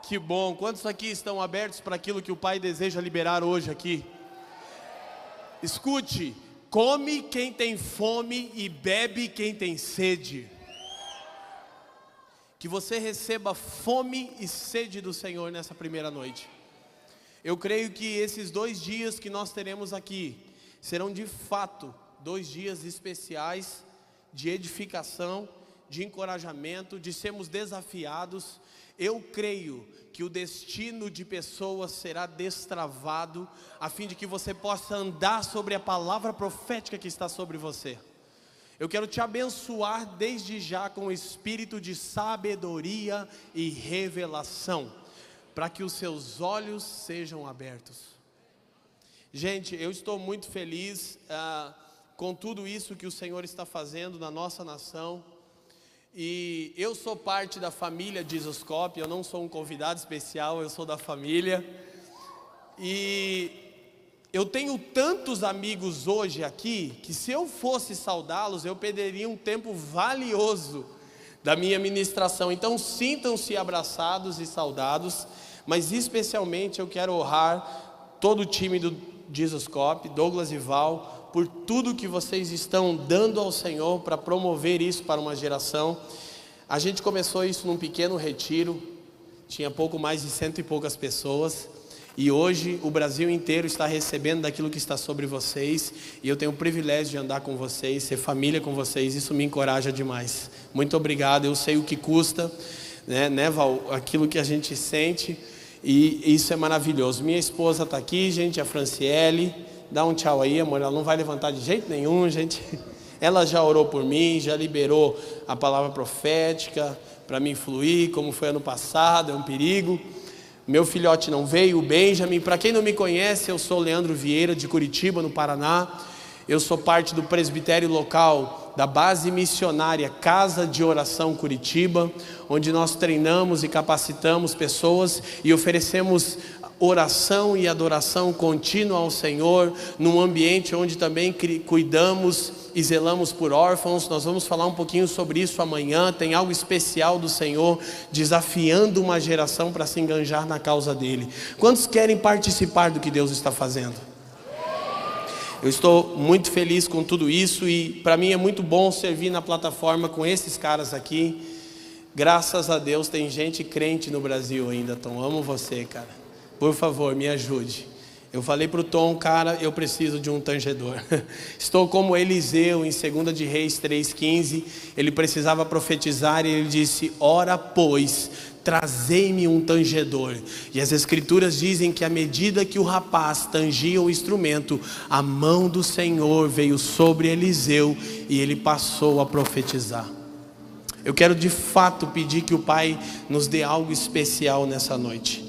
Que bom. Quantos aqui estão abertos para aquilo que o Pai deseja liberar hoje aqui? Escute, come quem tem fome e bebe quem tem sede. Que você receba fome e sede do Senhor nessa primeira noite. Eu creio que esses 2 dias que nós teremos aqui serão de fato 2 dias especiais de edificação, de encorajamento, de sermos desafiados. Eu creio que o destino de pessoas será destravado, a fim de que você possa andar sobre a palavra profética que está sobre você. Eu quero te abençoar desde já com o espírito de sabedoria e revelação, para que os seus olhos sejam abertos. Gente, eu estou muito feliz com tudo isso que o Senhor está fazendo na nossa nação. E eu sou parte da família Jesuscope, eu não sou um convidado especial, eu sou da família. E eu tenho tantos amigos hoje aqui, que se eu fosse saudá-los, eu perderia um tempo valioso da minha ministração. Então sintam-se abraçados e saudados, mas especialmente eu quero honrar todo o time do Jesuscope, Douglas e Val, por tudo que vocês estão dando ao Senhor para promover isso para uma geração. A gente começou isso num pequeno retiro, tinha pouco mais de 100 e poucas pessoas, e hoje o Brasil inteiro está recebendo daquilo que está sobre vocês, e eu tenho o privilégio de andar com vocês, ser família com vocês, isso me encoraja demais. Muito obrigado, eu sei o que custa, né Val, aquilo que a gente sente, e isso é maravilhoso. Minha esposa está aqui, gente, a Franciele. Dá um tchau aí, amor, ela não vai levantar de jeito nenhum, gente. Ela já orou por mim, já liberou a palavra profética para mim fluir, como foi ano passado, é um perigo. Meu filhote não veio, o Benjamin. Para quem não me conhece, eu sou Leandro Vieira, de Curitiba, no Paraná. Eu sou parte do presbitério local da base missionária Casa de Oração Curitiba, onde nós treinamos e capacitamos pessoas e oferecemos oração e adoração contínua ao Senhor, num ambiente onde também cuidamos e zelamos por órfãos. Nós vamos falar um pouquinho sobre isso amanhã. Tem algo especial do Senhor desafiando uma geração para se enganjar na causa dele. Quantos querem participar do que Deus está fazendo? Eu estou muito feliz com tudo isso e para mim é muito bom servir na plataforma com esses caras aqui. Graças a Deus tem gente crente no Brasil ainda. Tom, amo você, cara. Por favor, me ajude. Eu falei para o Tom, cara, eu preciso de um tangedor. Estou como Eliseu em 2 de Reis 3,15. Ele precisava profetizar e ele disse: ora pois, trazei-me um tangedor. E as escrituras dizem que à medida que o rapaz tangia o instrumento, a mão do Senhor veio sobre Eliseu e ele passou a profetizar. Eu quero de fato pedir que o Pai nos dê algo especial nessa noite.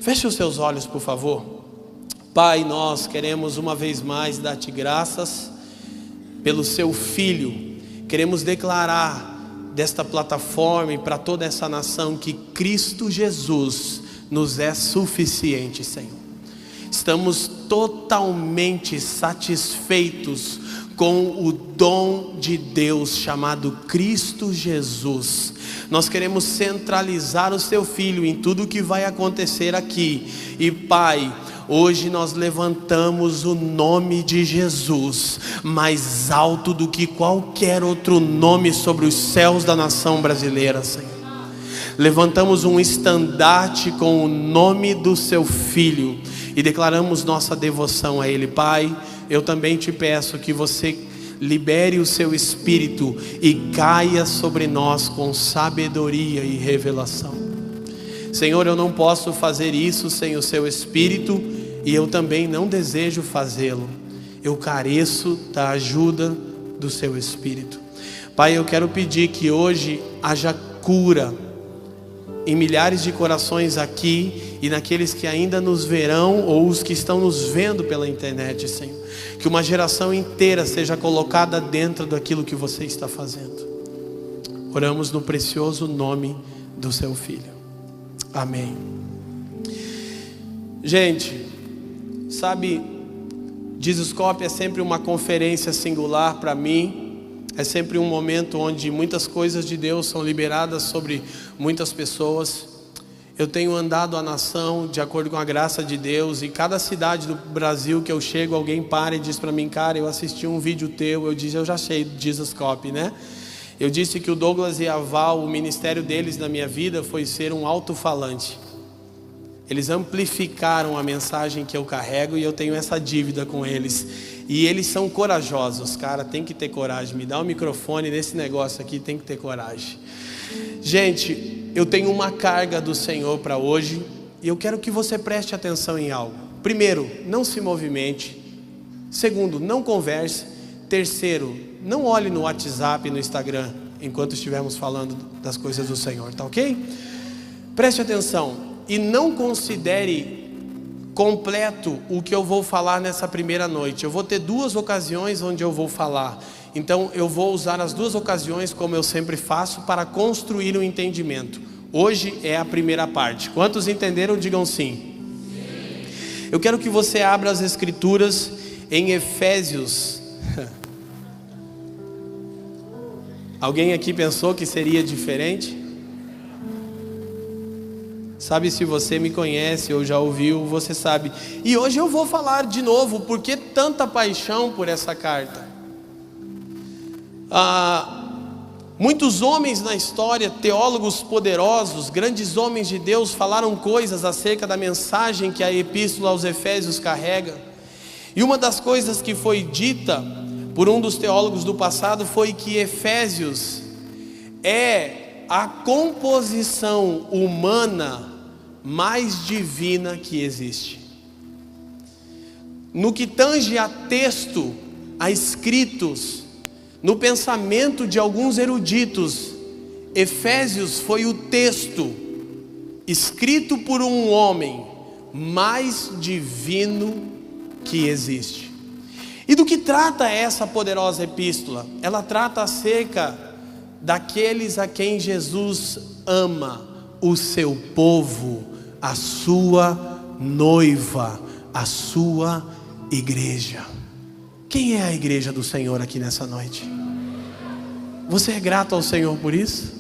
Feche os seus olhos, por favor. Pai, nós queremos uma vez mais dar-te graças pelo seu Filho. Queremos declarar desta plataforma e para toda essa nação que Cristo Jesus nos é suficiente, Senhor. Estamos totalmente satisfeitos com o dom de Deus chamado Cristo Jesus. Nós queremos centralizar o seu Filho em tudo o que vai acontecer aqui. E Pai, hoje nós levantamos o nome de Jesus mais alto do que qualquer outro nome sobre os céus da nação brasileira, Senhor. Levantamos um estandarte com o nome do seu Filho e declaramos nossa devoção a Ele. Pai, eu também te peço que você libere o seu Espírito e caia sobre nós com sabedoria e revelação. Senhor, eu não posso fazer isso sem o seu Espírito e eu também não desejo fazê-lo. Eu careço da ajuda do seu Espírito. Pai, eu quero pedir que hoje haja cura em milhares de corações aqui e naqueles que ainda nos verão ou os que estão nos vendo pela internet, Senhor. Que uma geração inteira seja colocada dentro daquilo que você está fazendo. Oramos no precioso nome do seu Filho. Amém. Gente, sabe, Jesuscope é sempre uma conferência singular para mim. É sempre um momento onde muitas coisas de Deus são liberadas sobre muitas pessoas. eu tenho andado a nação de acordo com a graça de Deus, e cada cidade do Brasil que eu chego, alguém para e diz para mim: cara, eu assisti um vídeo teu. Eu disse: eu já sei, Jesus Copy, né? Eu disse que o Douglas e a Val, o ministério deles na minha vida foi ser um alto-falante. Eles amplificaram a mensagem que eu carrego, e eu tenho essa dívida com eles. E eles são corajosos, cara, tem que ter coragem. Me dá o microfone nesse negócio aqui, tem que ter coragem. Gente, eu tenho uma carga do Senhor para hoje, e eu quero que você preste atenção em algo. Primeiro, não se movimente. Segundo, não converse. Terceiro, não olhe no WhatsApp e no Instagram enquanto estivermos falando das coisas do Senhor, tá ok? Preste atenção e não considere completo o que eu vou falar nessa primeira noite. Eu vou ter 2 ocasiões onde eu vou falar. Então eu vou usar as 2 ocasiões, como eu sempre faço, para construir um entendimento. Hoje é a primeira parte. Quantos entenderam? Digam sim. Eu quero que você abra as Escrituras em Efésios. Alguém aqui pensou que seria diferente? Sabe, se você me conhece ou já ouviu, você sabe. E hoje eu vou falar de novo, por que tanta paixão por essa carta? Muitos homens na história, teólogos poderosos, grandes homens de Deus, falaram coisas acerca da mensagem que a Epístola aos Efésios carrega. E uma das coisas que foi dita por um dos teólogos do passado foi que Efésios é a composição humana mais divina que existe. No que tange a texto, a escritos, no pensamento de alguns eruditos, Efésios foi o texto escrito por um homem mais divino que existe. E do que trata essa poderosa epístola? Ela trata acerca daqueles a quem Jesus ama, o seu povo, a sua noiva, a sua igreja. Quem é a igreja do Senhor aqui nessa noite? Você é grato ao Senhor por isso?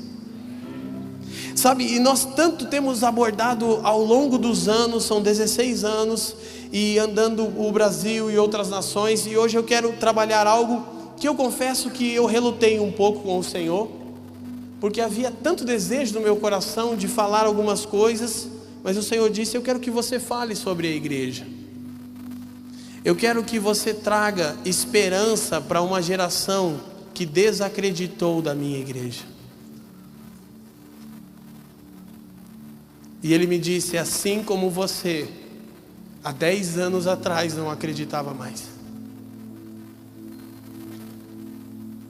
Sabe, e nós tanto temos abordado ao longo dos anos, são 16 anos, e andando o Brasil e outras nações, e hoje eu quero trabalhar algo que eu confesso que eu relutei um pouco com o Senhor, porque havia tanto desejo no meu coração de falar algumas coisas, mas o Senhor disse: eu quero que você fale sobre a igreja. Eu quero que você traga esperança para uma geração que desacreditou da minha igreja. E Ele me disse: assim como você, há 10 anos atrás não acreditava mais.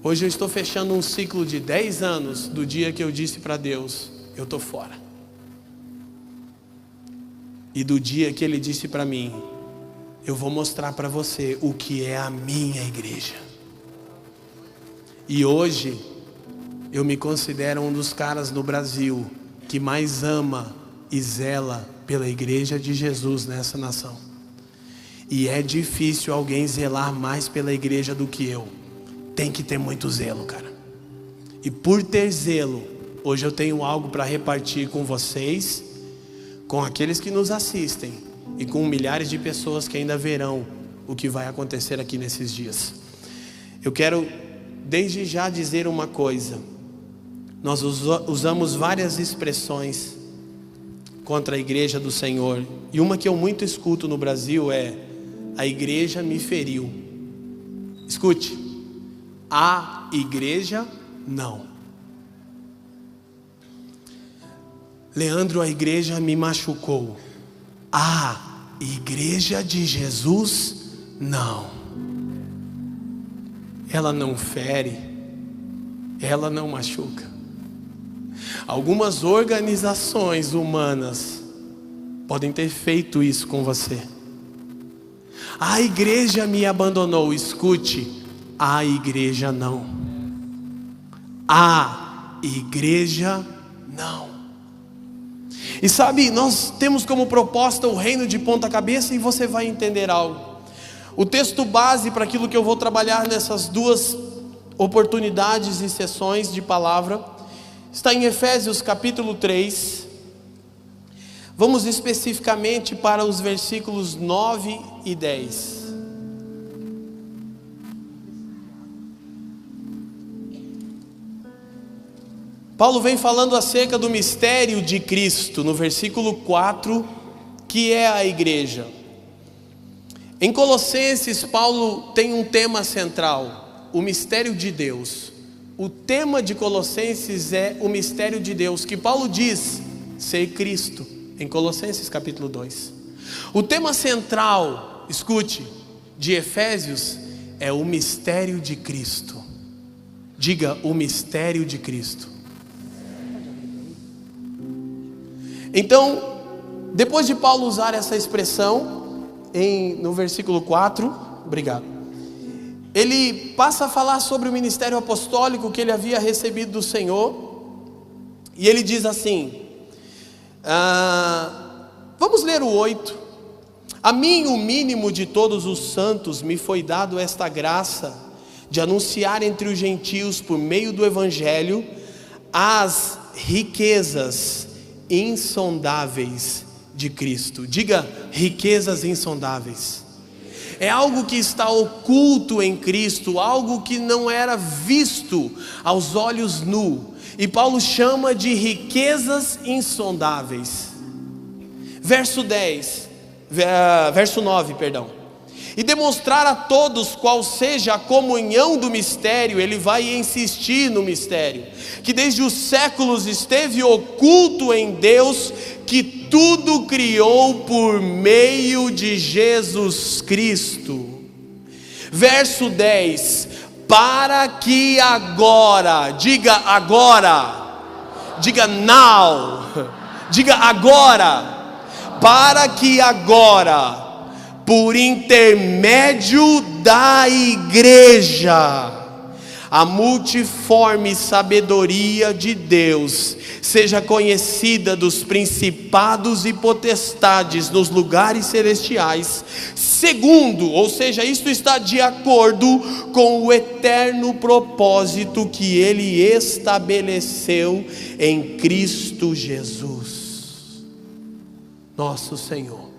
Hoje eu estou fechando um ciclo de 10 anos do dia que eu disse para Deus: eu estou fora. E do dia que Ele disse para mim: eu vou mostrar para você o que é a minha igreja. E hoje eu me considero um dos caras no Brasil que mais ama e zela pela igreja de Jesus nessa nação. E é difícil alguém zelar mais pela igreja do que eu. Tem que ter muito zelo, cara. E por ter zelo, hoje eu tenho algo para repartir com vocês, com aqueles que nos assistem e com milhares de pessoas que ainda verão o que vai acontecer aqui nesses dias. Eu quero desde já dizer uma coisa. Nós usamos várias expressões contra a igreja do Senhor, e uma que eu muito escuto no Brasil é: a igreja me feriu. Escute, a igreja não. Leandro, a igreja me machucou. A igreja de Jesus não. Ela não fere, ela não machuca. Algumas organizações humanas podem ter feito isso com você. A igreja me abandonou. Escute, a igreja não. A igreja não. E sabe, nós temos como proposta o reino de ponta cabeça, e você vai entender algo. O texto base para aquilo que eu vou trabalhar nessas 2 oportunidades e sessões de palavra está em Efésios capítulo 3. Vamos especificamente para os versículos 9 e 10. Paulo vem falando acerca do mistério de Cristo, no versículo 4, que é a igreja. Em Colossenses, Paulo tem um tema central, o mistério de Deus. O tema de Colossenses é o mistério de Deus, que Paulo diz ser Cristo, em Colossenses capítulo 2. O tema central, escute, de Efésios é o mistério de Cristo. Diga, o mistério de Cristo. Então, depois de Paulo usar essa expressão no versículo 4, obrigado, ele passa a falar sobre o ministério apostólico que ele havia recebido do Senhor, e ele diz assim, vamos ler o 8. A mim, o mínimo de todos os santos, me foi dado esta graça de anunciar entre os gentios, por meio do evangelho, as riquezas insondáveis de Cristo. Diga, riquezas insondáveis. É algo que está oculto em Cristo, algo que não era visto aos olhos nu, e Paulo chama de riquezas insondáveis. Verso 9, perdão. E demonstrar a todos qual seja a comunhão do mistério, ele vai insistir no mistério, que desde os séculos esteve oculto em Deus, que tudo criou por meio de Jesus Cristo. Verso 10, para que agora, diga now, diga agora, para que agora, por intermédio da igreja, a multiforme sabedoria de Deus seja conhecida dos principados e potestades nos lugares celestiais, segundo, ou seja, isto está de acordo com o eterno propósito que Ele estabeleceu em Cristo Jesus, nosso Senhor.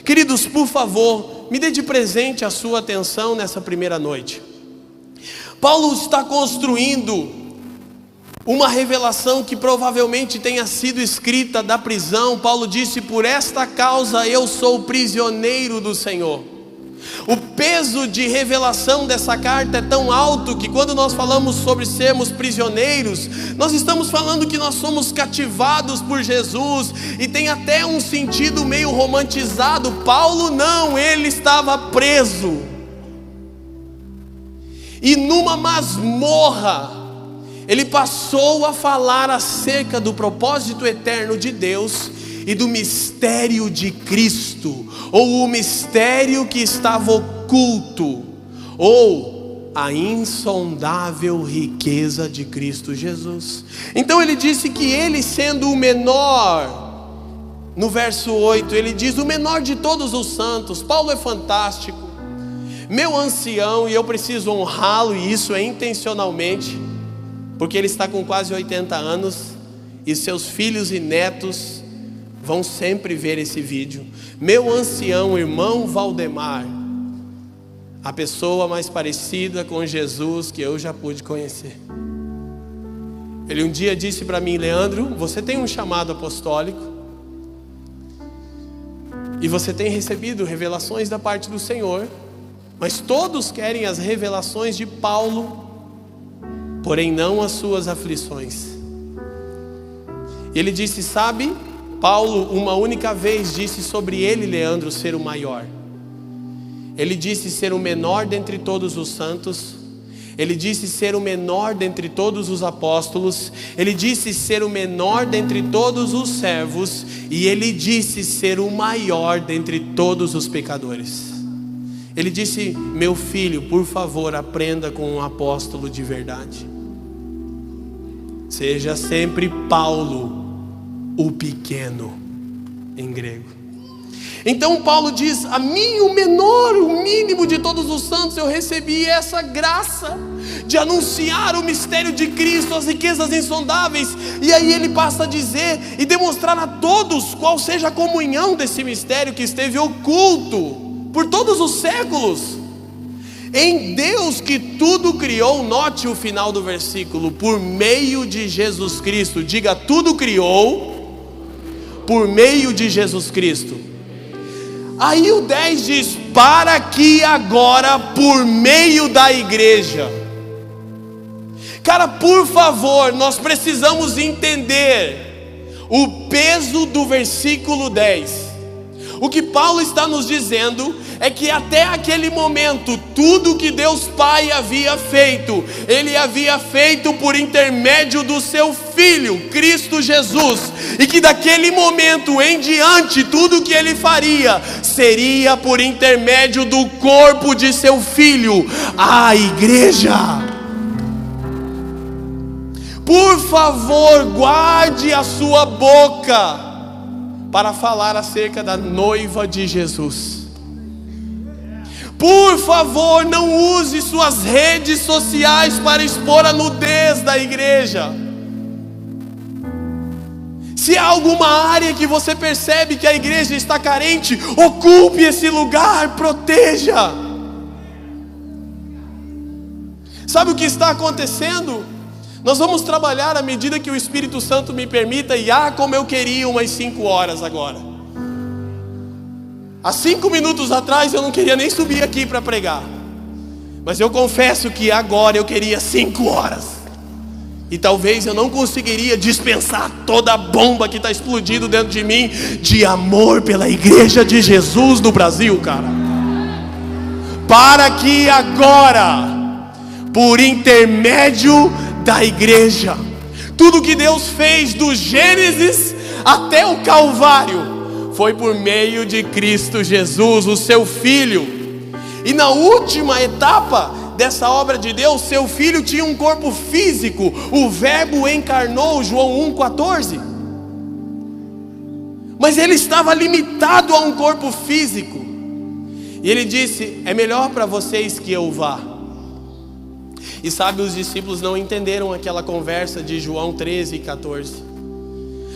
Queridos, por favor, me dê de presente a sua atenção nessa primeira noite. Paulo está construindo uma revelação que provavelmente tenha sido escrita da prisão. Paulo disse, por esta causa eu sou prisioneiro do Senhor. O peso de revelação dessa carta é tão alto que quando nós falamos sobre sermos prisioneiros, nós estamos falando que nós somos cativados por Jesus, e tem até um sentido meio romantizado. Paulo não, ele estava preso, e numa masmorra, ele passou a falar acerca do propósito eterno de Deus e do mistério de Cristo, ou o mistério que estava oculto, ou a insondável riqueza de Cristo Jesus. Então ele disse que ele, sendo o menor, no verso 8, ele diz, o menor de todos os santos. Paulo é fantástico, meu ancião, e eu preciso honrá-lo, e isso é intencionalmente, porque ele está com quase 80 anos, e seus filhos e netos vão sempre ver esse vídeo. Meu ancião irmão Valdemar, a pessoa mais parecida com Jesus que eu já pude conhecer. Ele um dia disse para mim, Leandro, você tem um chamado apostólico, e você tem recebido revelações da parte do Senhor, mas todos querem as revelações de Paulo, porém não as suas aflições. E ele disse, sabe, Paulo uma única vez disse sobre ele, Leandro, ser o maior. Ele disse ser o menor dentre todos os santos. Ele disse ser o menor dentre todos os apóstolos. Ele disse ser o menor dentre todos os servos. E ele disse ser o maior dentre todos os pecadores. Ele disse, meu filho, por favor, aprenda com um apóstolo de verdade. Seja sempre Paulo, o pequeno, em grego. Então Paulo diz: a mim, o menor, o mínimo de todos os santos, eu recebi essa graça de anunciar o mistério de Cristo, as riquezas insondáveis. E aí ele passa a dizer e demonstrar a todos qual seja a comunhão desse mistério que esteve oculto por todos os séculos em Deus, que tudo criou. Note o final do versículo: por meio de Jesus Cristo. Diga: tudo criou por meio de Jesus Cristo. Aí o 10 diz: para que agora por meio da igreja. Cara, por favor, nós precisamos entender o peso do versículo 10. O que Paulo está nos dizendo é que até aquele momento, tudo que Deus Pai havia feito, Ele havia feito por intermédio do seu Filho, Cristo Jesus. E que daquele momento em diante, tudo que Ele faria, seria por intermédio do corpo de seu Filho, a igreja. Por favor, guarde a sua boca para falar acerca da noiva de Jesus. Por favor, não use suas redes sociais para expor a nudez da igreja. Se há alguma área que você percebe que a igreja está carente, ocupe esse lugar, proteja. Sabe o que está acontecendo? Nós vamos trabalhar à medida que o Espírito Santo me permita. E como eu queria umas 5 horas agora. Há 5 minutos atrás eu não queria nem subir aqui para pregar, mas eu confesso que agora eu queria 5 horas. E talvez eu não conseguiria dispensar toda a bomba que está explodindo dentro de mim, de amor pela igreja de Jesus no Brasil, cara. Para que agora, por intermédio da igreja, tudo que Deus fez do Gênesis até o Calvário foi por meio de Cristo Jesus, o seu Filho. E na última etapa dessa obra de Deus, seu Filho tinha um corpo físico. O Verbo encarnou, João 1,14. Mas ele estava limitado a um corpo físico. E ele disse: é melhor para vocês que eu vá. E sabe, os discípulos não entenderam aquela conversa de João 13,14.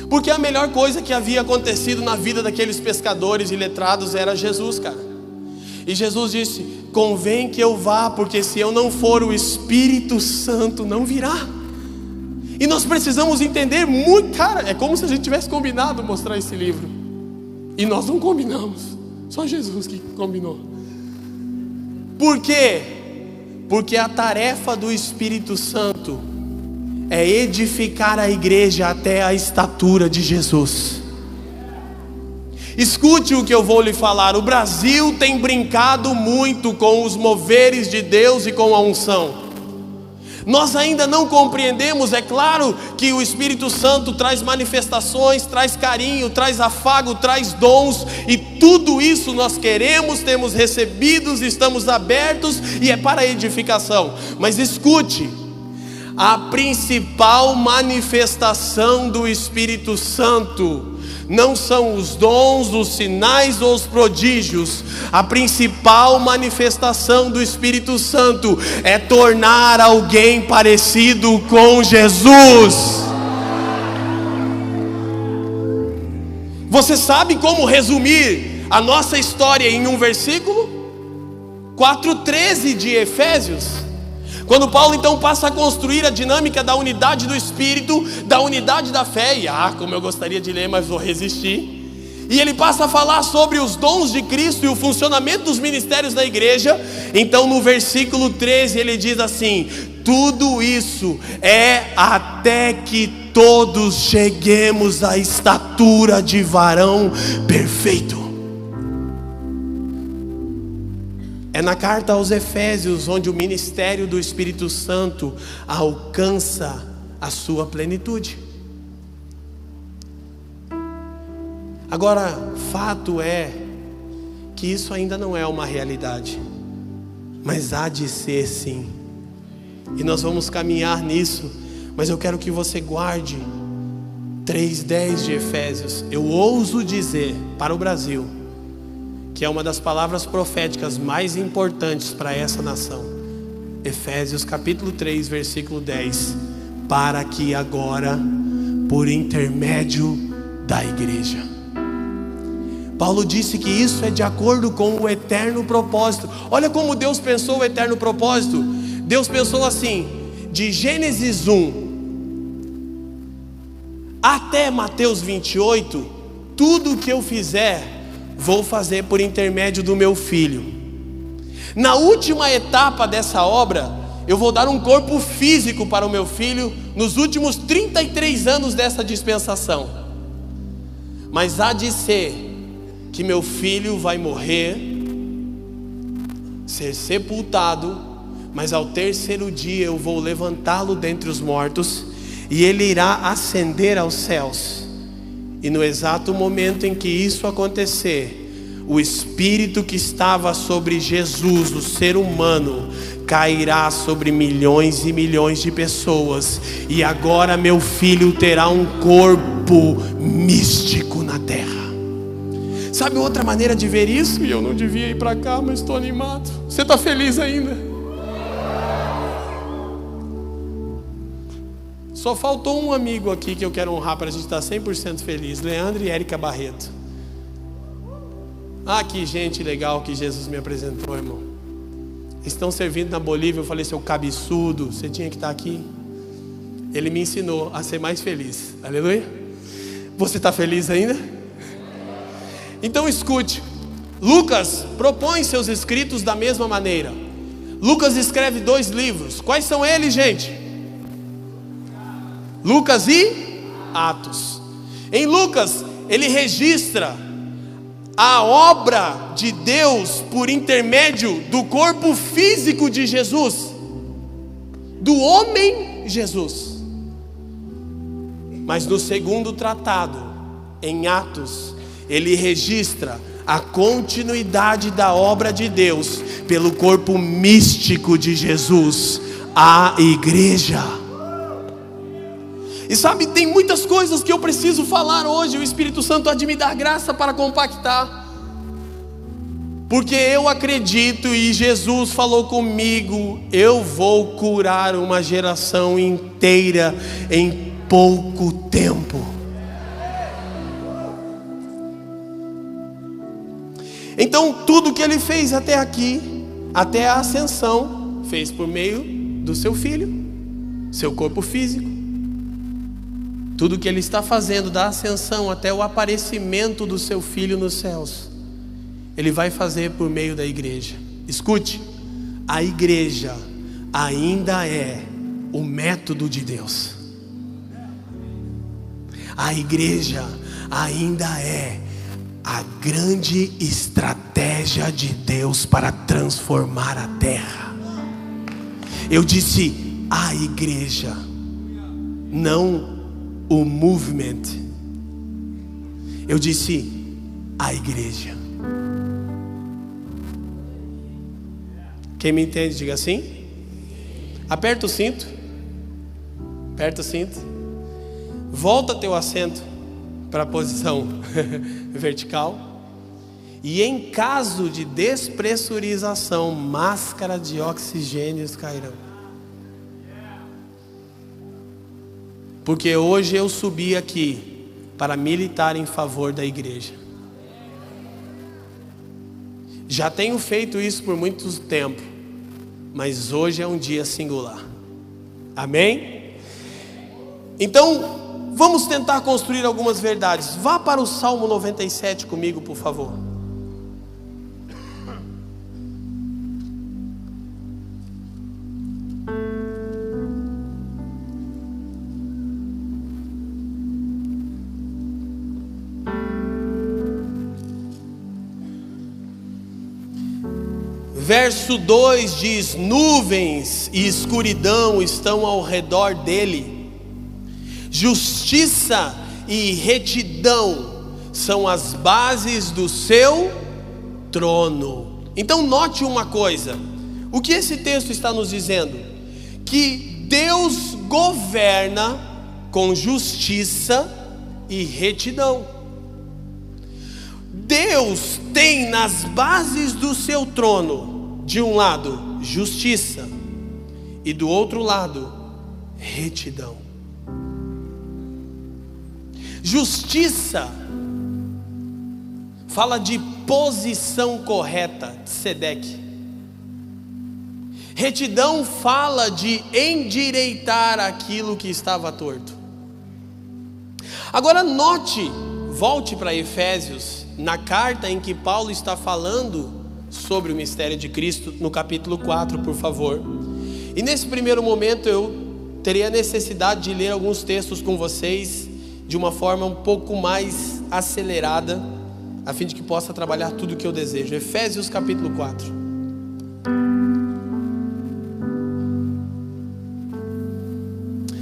Porque a melhor coisa que havia acontecido na vida daqueles pescadores e letrados era Jesus, cara. E Jesus disse: convém que eu vá, porque se eu não for, o Espírito Santo não virá. E nós precisamos entender muito, cara, é como se a gente tivesse combinado mostrar esse livro. E nós não combinamos, só Jesus que combinou. Por quê? Porque a tarefa do Espírito Santo é edificar a igreja até a estatura de Jesus. Escute o que eu vou lhe falar. O Brasil tem brincado muito com os moveres de Deus e com a unção. Nós ainda não compreendemos. É claro que o Espírito Santo traz manifestações, traz carinho, traz afago, traz dons, e tudo isso nós queremos, temos recebidos, estamos abertos, e é para a edificação. Mas escute, a principal manifestação do Espírito Santo não são os dons, os sinais ou os prodígios. A principal manifestação do Espírito Santo é tornar alguém parecido com Jesus. Você sabe como resumir a nossa história em um versículo? 4,13 de Efésios. Quando Paulo então passa a construir a dinâmica da unidade do Espírito, da unidade da fé, e como eu gostaria de ler, mas vou resistir. E ele passa a falar sobre os dons de Cristo e o funcionamento dos ministérios da igreja. Então no versículo 13 ele diz assim: tudo isso é até que todos cheguemos à estatura de varão perfeito. É na carta aos Efésios onde o ministério do Espírito Santo alcança a sua plenitude. Agora, fato é que isso ainda não é uma realidade, mas há de ser sim. E nós vamos caminhar nisso, mas eu quero que você guarde 3,10 de Efésios. Eu ouso dizer para o Brasil que é uma das palavras proféticas mais importantes para essa nação. Efésios capítulo 3, versículo 10. Para que agora, por intermédio da igreja. Paulo disse que isso é de acordo com o eterno propósito. Olha como Deus pensou o eterno propósito. Deus pensou assim: de Gênesis 1 até Mateus 28, tudo que eu fizer, vou fazer por intermédio do meu filho. Na última etapa dessa obra, eu vou dar um corpo físico para o meu filho nos últimos 33 anos dessa dispensação. Mas há de ser que meu filho vai morrer, ser sepultado, mas ao terceiro dia eu vou levantá-lo dentre os mortos, e ele irá ascender aos céus. E no exato momento em que isso acontecer, o Espírito que estava sobre Jesus, o ser humano, cairá sobre milhões e milhões de pessoas. E agora meu filho terá um corpo místico na terra. Sabe outra maneira de ver isso? E eu não devia ir para cá, mas estou animado. Você está feliz ainda? Só faltou um amigo aqui que eu quero honrar para a gente estar 100% feliz. Leandro e Érica Barreto. Ah, que gente legal que Jesus me apresentou, irmão. Eles estão servindo na Bolívia. Eu falei: seu cabeçudo, você tinha que estar aqui. Ele me ensinou a ser mais feliz. Aleluia. Você está feliz ainda? Então escute. Lucas propõe seus escritos da mesma maneira. Lucas escreve 2 livros. Quais são eles, gente? Lucas e Atos. Em Lucas, ele registra a obra de Deus por intermédio do corpo físico de Jesus, do homem Jesus. Mas no segundo tratado, em Atos, ele registra a continuidade da obra de Deus pelo corpo místico de Jesus, a igreja. E sabe, tem muitas coisas que eu preciso falar hoje. O Espírito Santo há de me dar graça para compactar, porque eu acredito, e Jesus falou comigo: eu vou curar uma geração inteira em pouco tempo. Então tudo que ele fez até aqui, até a ascensão, fez por meio do seu filho, seu corpo físico. Tudo que ele está fazendo da ascensão até o aparecimento do seu filho nos céus, ele vai fazer por meio da igreja. Escute, a igreja ainda é o método de Deus. A igreja ainda é a grande estratégia de Deus para transformar a terra. Eu disse a igreja, não o movement. Eu disse a igreja. Quem me entende, diga assim. Aperta o cinto. Aperta o cinto. Volta teu assento para a posição vertical. E em caso de despressurização, máscara de oxigênios cairão. Porque hoje eu subi aqui para militar em favor da igreja. Já tenho feito isso por muito tempo, mas hoje é um dia singular. Amém? Então, vamos tentar construir algumas verdades. Vá para o Salmo 97 comigo, por favor. Verso 2 diz: nuvens e escuridão estão ao redor dele, justiça e retidão são as bases do seu trono. Então note uma coisa, o que esse texto está nos dizendo? Que Deus governa com justiça e retidão. Deus Deus tem nas bases do seu trono, de um lado, justiça, e do outro lado, retidão. Justiça fala de posição correta, tzedeque. Retidão fala de endireitar aquilo que estava torto. Agora note, volte para Efésios, na carta em que Paulo está falando sobre o mistério de Cristo, no capítulo 4, por favor. E nesse primeiro momento eu teria a necessidade de ler alguns textos com vocês, de uma forma um pouco mais acelerada, a fim de que possa trabalhar tudo o que eu desejo. Efésios capítulo 4.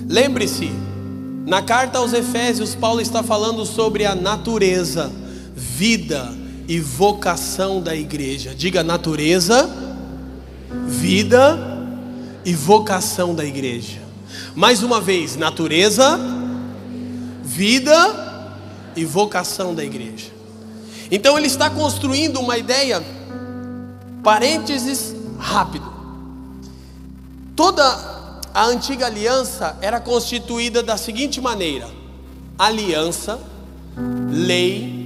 Lembre-se, na carta aos Efésios, Paulo está falando sobre a natureza, vida e vocação da igreja. Diga: natureza, vida e vocação da igreja. Mais uma vez, natureza, vida e vocação da igreja. Então ele está construindo uma ideia, parênteses rápido. Toda a antiga aliança era constituída da seguinte maneira: aliança, lei,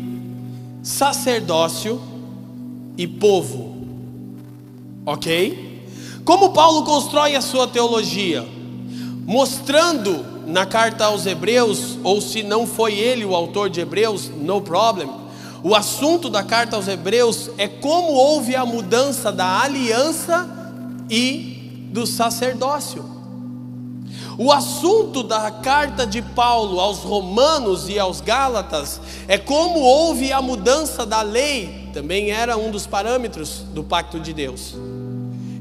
sacerdócio e povo. Ok? Como Paulo constrói a sua teologia? Mostrando na carta aos Hebreus, ou se não foi ele o autor de Hebreus, no problem. O assunto da carta aos Hebreus é como houve a mudança da aliança e do sacerdócio. O assunto da carta de Paulo aos Romanos e aos Gálatas é como houve a mudança da lei, também era um dos parâmetros do pacto de Deus.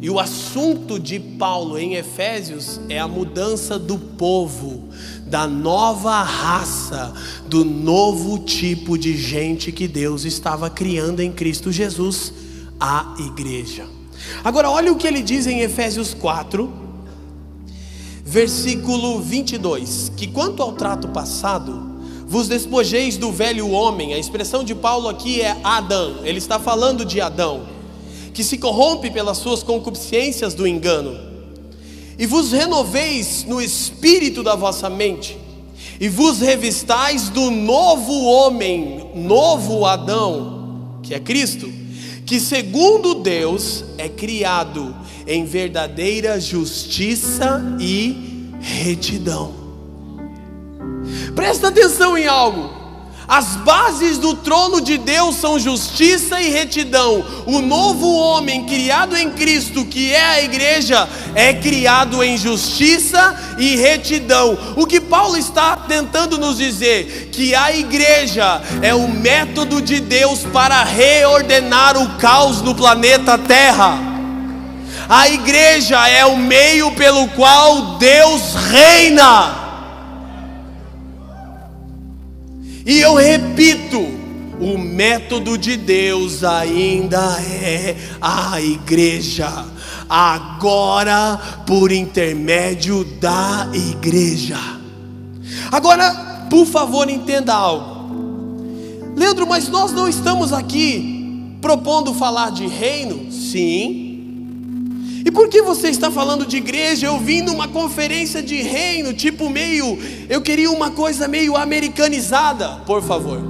E o assunto de Paulo em Efésios é a mudança do povo, da nova raça, do novo tipo de gente que Deus estava criando em Cristo Jesus, a igreja. Agora olha o que ele diz em Efésios 4, versículo 22, que quanto ao trato passado, vos despojeis do velho homem. A expressão de Paulo aqui é Adão, ele está falando de Adão, que se corrompe pelas suas concupiscências do engano, e vos renoveis no espírito da vossa mente, e vos revistais do novo homem, novo Adão, que é Cristo, que segundo Deus é criado em verdadeira justiça e retidão. Presta atenção em algo. As bases do trono de Deus são justiça e retidão. O novo homem criado em Cristo, que é a igreja, é criado em justiça e retidão. O que Paulo está tentando nos dizer? Que a igreja é o método de Deus para reordenar o caos no planeta Terra. A igreja é o meio pelo qual Deus reina. E eu repito, o método de Deus ainda é a igreja, agora por intermédio da igreja. Agora, por favor, entenda algo. Leandro, mas nós não estamos aqui propondo falar de reino? Sim. E por que você está falando de igreja? Eu vim numa conferência de reino, tipo meio, eu queria uma coisa meio americanizada, por favor.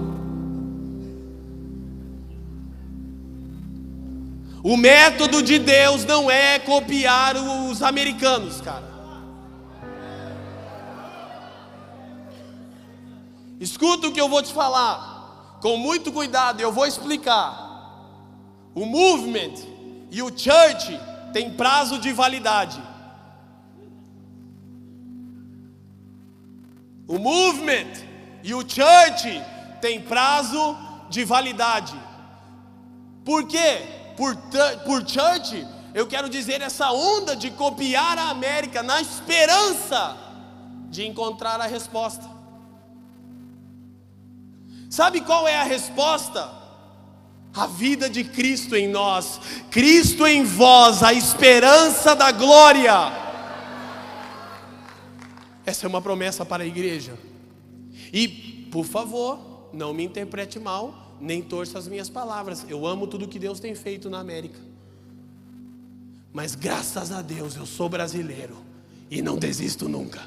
O método de Deus não é copiar os americanos, cara. Escuta o que eu vou te falar, com muito cuidado, eu vou explicar. O movement e o church tem prazo de validade. O movement e o church tem prazo de validade. Por quê? Por church, eu quero dizer essa onda de copiar a América na esperança de encontrar a resposta. Sabe qual é a resposta? A vida de Cristo em nós, Cristo em vós, a esperança da glória. Essa é uma promessa para a igreja. E, por favor, não me interprete mal, nem torça as minhas palavras. Eu amo tudo que Deus tem feito na América. Mas graças a Deus eu sou brasileiro e não desisto nunca.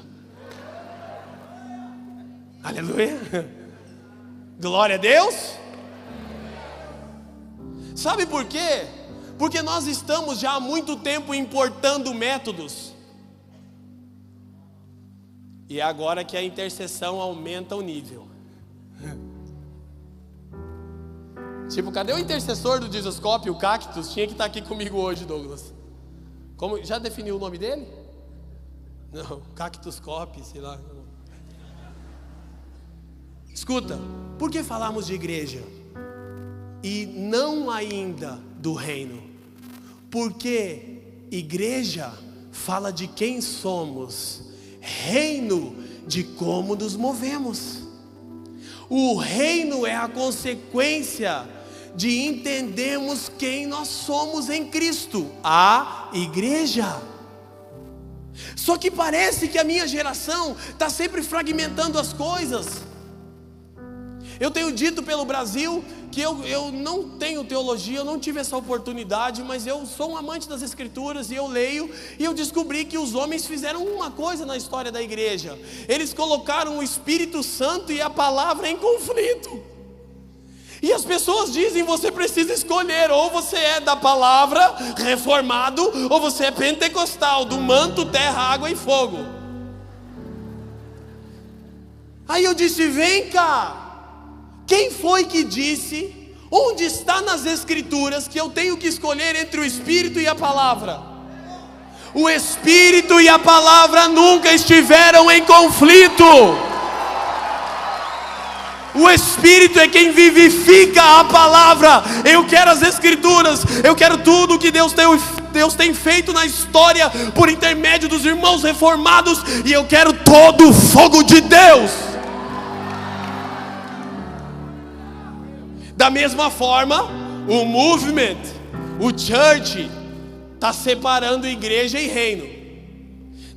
Aleluia. Glória a Deus. Sabe por quê? Porque nós estamos já há muito tempo importando métodos. E é agora que a intercessão aumenta o nível. Tipo, cadê o intercessor do Jesuscope, o Cactus? Tinha que estar aqui comigo hoje, Douglas. Como, já definiu o nome dele? Não, Cactus Cop, sei lá. Escuta, por que falamos de igreja e não ainda do reino? Porque igreja fala de quem somos, reino de como nos movemos. O reino é a consequência de entendermos quem nós somos em Cristo, a igreja. Só que parece que a minha geração está sempre fragmentando as coisas. Eu tenho dito pelo Brasil que eu não tenho teologia, eu não tive essa oportunidade, mas eu sou um amante das Escrituras e eu leio, e eu descobri que os homens fizeram uma coisa na história da igreja: eles colocaram o Espírito Santo e a palavra em conflito. E as pessoas dizem: você precisa escolher, ou você é da palavra, reformado, ou você é pentecostal, do manto, terra, água e fogo. Aí eu disse: vem cá, quem foi que disse, onde está nas Escrituras, que eu tenho que escolher entre o Espírito e a palavra? O Espírito e a palavra nunca estiveram em conflito. O Espírito é quem vivifica a palavra. Eu quero as Escrituras, eu quero tudo que Deus tem feito na história por intermédio dos irmãos reformados, e eu quero todo o fogo de Deus. Da mesma forma, o movement, o church, está separando igreja e reino.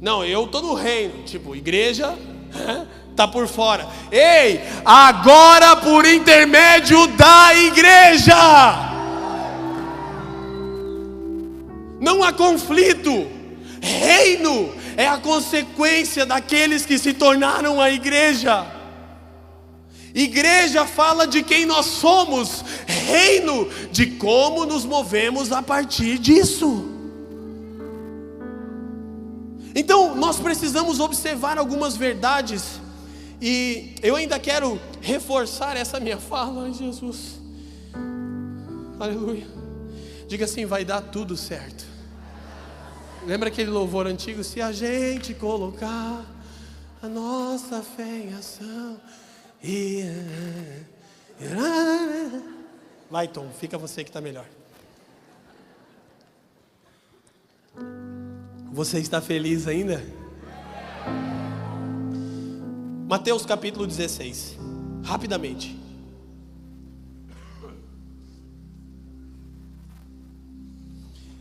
Não, eu estou no reino, tipo, igreja está por fora. Ei, agora por intermédio da igreja, não há conflito. Reino é a consequência daqueles que se tornaram a igreja. Igreja fala de quem nós somos, reino de como nos movemos a partir disso. Então nós precisamos observar algumas verdades, e eu ainda quero reforçar essa minha fala. Ai, Jesus, aleluia. Diga assim: vai dar tudo certo. Lembra aquele louvor antigo? Se a gente colocar a nossa fé em ação. Vai, Tom, fica você que está melhor. Você está feliz ainda? Mateus capítulo 16, rapidamente.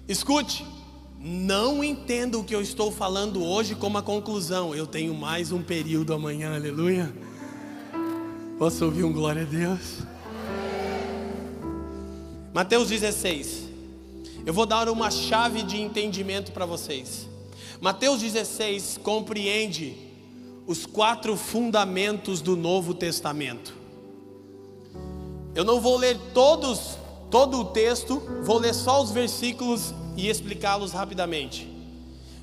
Escute, não entenda o que eu estou falando hoje como a conclusão. Eu tenho mais um período amanhã, aleluia. Posso ouvir um glória a Deus? Mateus 16. Eu vou dar uma chave de entendimento para vocês. Mateus 16 compreende os 4 fundamentos do Novo Testamento. Eu não vou ler todo o texto, vou ler só os versículos e explicá-los rapidamente.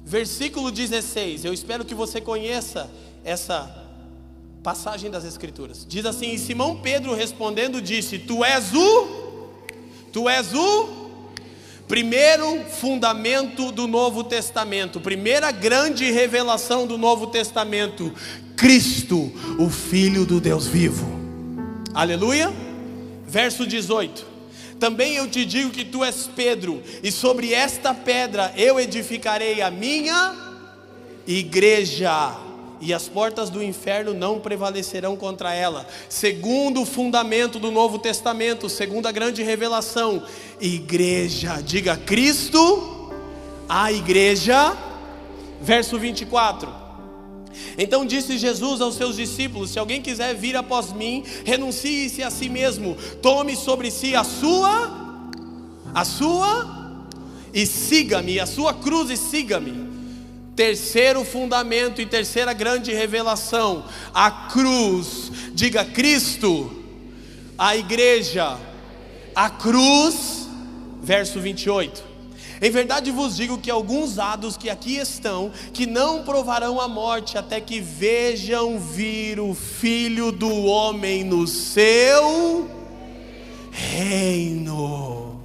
Versículo 16, eu espero que você conheça essa passagem das Escrituras. Diz assim: e Simão Pedro respondendo disse: Tu és o primeiro fundamento do Novo Testamento, primeira grande revelação do Novo Testamento, Cristo, o Filho do Deus vivo. Aleluia. Verso 18: também eu te digo que tu és Pedro, e sobre esta pedra eu edificarei a minha igreja, e as portas do inferno não prevalecerão contra ela. Segundo o fundamento do Novo Testamento, segunda grande revelação, igreja. Diga: Cristo, a igreja. Verso 24: Então disse Jesus aos seus discípulos: se alguém quiser vir após mim, renuncie-se a si mesmo, tome sobre si a sua e siga-me, a sua cruz e siga-me. Terceiro fundamento e terceira grande revelação: a cruz. Diga Cristo, a igreja, a cruz. Verso 28. Em verdade vos digo que alguns há dos que aqui estão, que não provarão a morte, até que vejam vir o Filho do Homem no seu reino.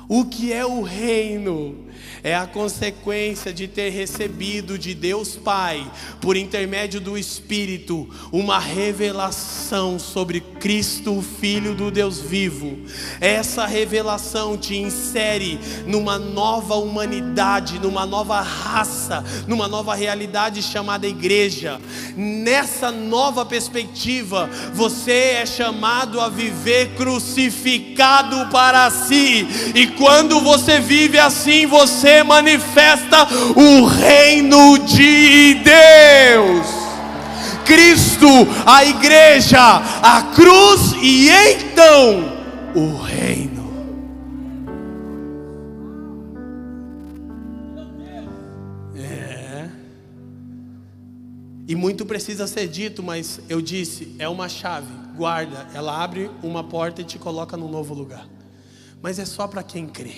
O que é o reino? É a consequência de ter recebido de Deus Pai, por intermédio do Espírito, uma revelação sobre Cristo, o Filho do Deus vivo. Essa revelação te insere numa nova humanidade, numa nova raça, numa nova realidade chamada igreja. Nessa nova perspectiva, você é chamado a viver crucificado para si. E quando você vive assim, você manifesta o reino de Deus. Cristo, a igreja, a cruz e então o reino. E muito precisa ser dito, mas eu disse, é uma chave, guarda, ela abre uma porta e te coloca num novo lugar. Mas é só para quem crê.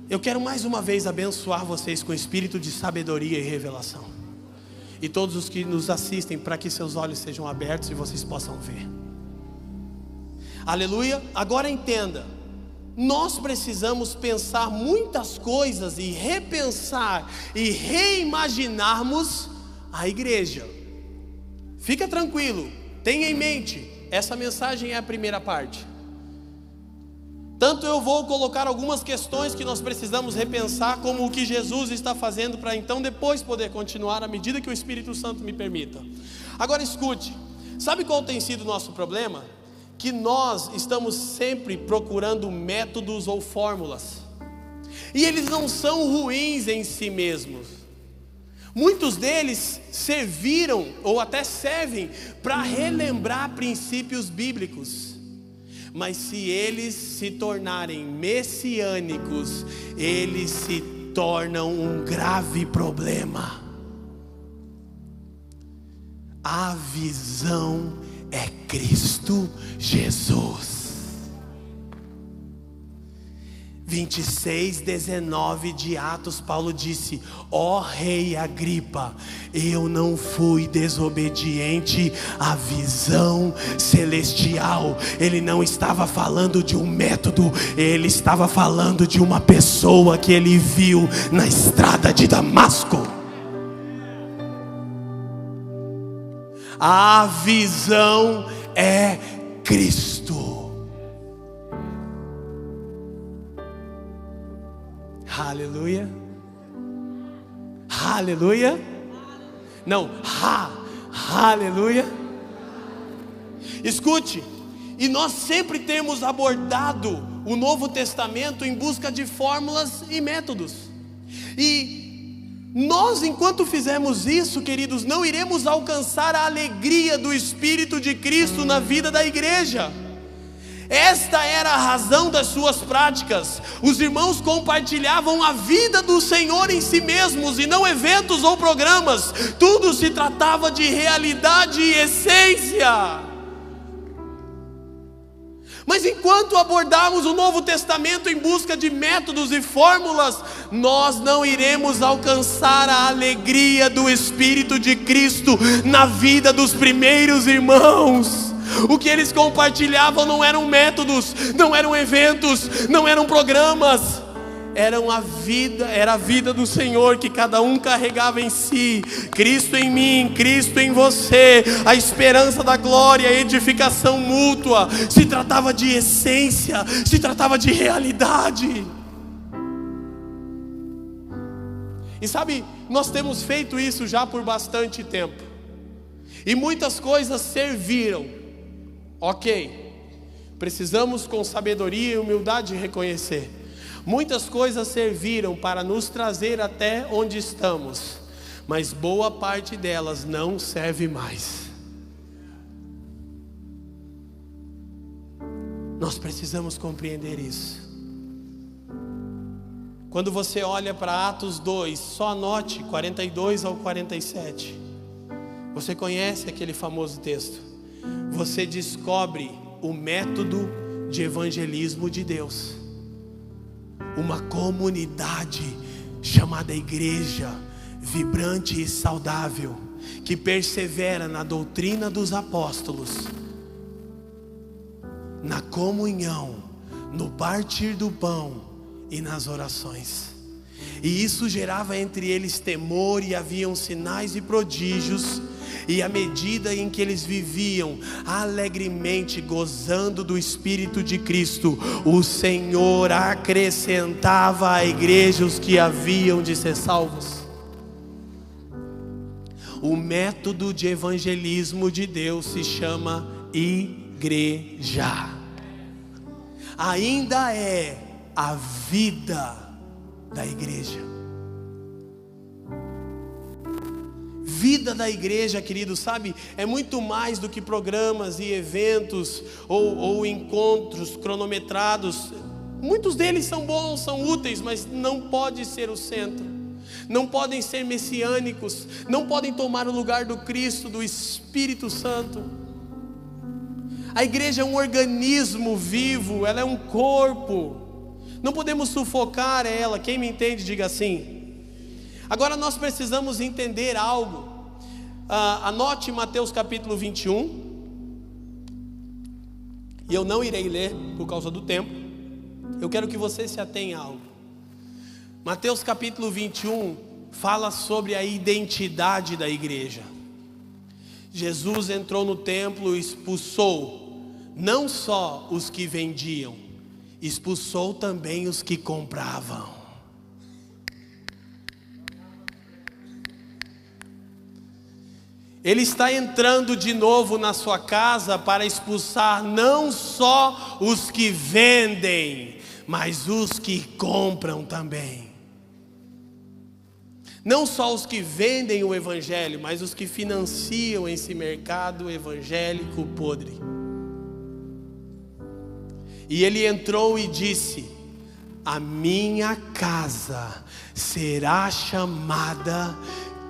Eu quero mais uma vez abençoar vocês com espírito de sabedoria e revelação. E todos os que nos assistem, para que seus olhos sejam abertos e vocês possam ver. Aleluia. Agora entenda, nós precisamos pensar muitas coisas e repensar e reimaginarmos a igreja. Fica tranquilo, tenha em mente, essa mensagem é a primeira parte. Tanto eu vou colocar algumas questões que nós precisamos repensar, como o que Jesus está fazendo, para então depois poder continuar à medida que o Espírito Santo me permita. Agora escute, sabe qual tem sido o nosso problema? Que nós estamos sempre procurando métodos ou fórmulas, e eles não são ruins em si mesmos. Muitos deles serviram ou até servem para relembrar princípios bíblicos. Mas se eles se tornarem messiânicos, eles se tornam um grave problema. A visão é Cristo Jesus. 26:19 de Atos, Paulo disse: ó rei Agripa, eu não fui desobediente à visão celestial. Ele não estava falando de um método, ele estava falando de uma pessoa que ele viu na estrada de Damasco. A visão é Cristo. Aleluia. Aleluia. Não, aleluia. Escute, e nós sempre temos abordado o Novo Testamento em busca de fórmulas e métodos. E nós, enquanto fizermos isso, queridos, não iremos alcançar a alegria do Espírito de Cristo na vida da igreja. Esta era a razão das suas práticas. Os irmãos compartilhavam a vida do Senhor em si mesmos, e não eventos ou programas. Tudo se tratava de realidade e essência. Mas enquanto abordarmos o Novo Testamento em busca de métodos e fórmulas, nós não iremos alcançar a alegria do Espírito de Cristo na vida dos primeiros irmãos. O que eles compartilhavam não eram métodos, não eram eventos, não eram programas. Era a vida do Senhor que cada um carregava em si. Cristo em mim, Cristo em você, a esperança da glória, a edificação mútua. Se tratava de essência, se tratava de realidade. E sabe, nós temos feito isso já por bastante tempo, e muitas coisas serviram. Ok, precisamos com sabedoria e humildade reconhecer. Muitas coisas serviram para nos trazer até onde estamos. mas boa parte delas não serve mais. Nós precisamos compreender isso. Quando você olha para Atos 2, só anote 42 ao 47. Você conhece aquele famoso texto. Você descobre o método de evangelismo de Deus. Uma comunidade chamada igreja, vibrante e saudável, que persevera na doutrina dos apóstolos, na comunhão, no partir do pão e nas orações. E isso gerava entre eles temor, e haviam sinais e prodígios. E à medida em que eles viviam alegremente, gozando do Espírito de Cristo, o Senhor acrescentava à igreja os que haviam de ser salvos. O método de evangelismo de Deus se chama igreja. Ainda é a vida da igreja. Vida da igreja, querido, sabe, é muito mais do que programas e eventos ou encontros cronometrados. Muitos deles são bons, são úteis, mas não pode ser o centro. Não podem ser messiânicos, não podem tomar o lugar do Cristo, do Espírito Santo. A igreja é um organismo vivo, ela é um corpo. Não podemos sufocar ela. Quem me entende, diga assim. Agora nós precisamos entender algo. Anote Mateus capítulo 21. E eu não irei ler por causa do tempo. Eu quero que você se atenha a algo. Mateus capítulo 21 fala sobre a identidade da igreja. Jesus entrou no templo e expulsou não só os que vendiam, expulsou também os que compravam. Ele está entrando de novo na sua casa para expulsar não só os que vendem, mas os que compram também. Não só os que vendem o evangelho, mas os que financiam esse mercado evangélico podre. E ele entrou e disse: a minha casa será chamada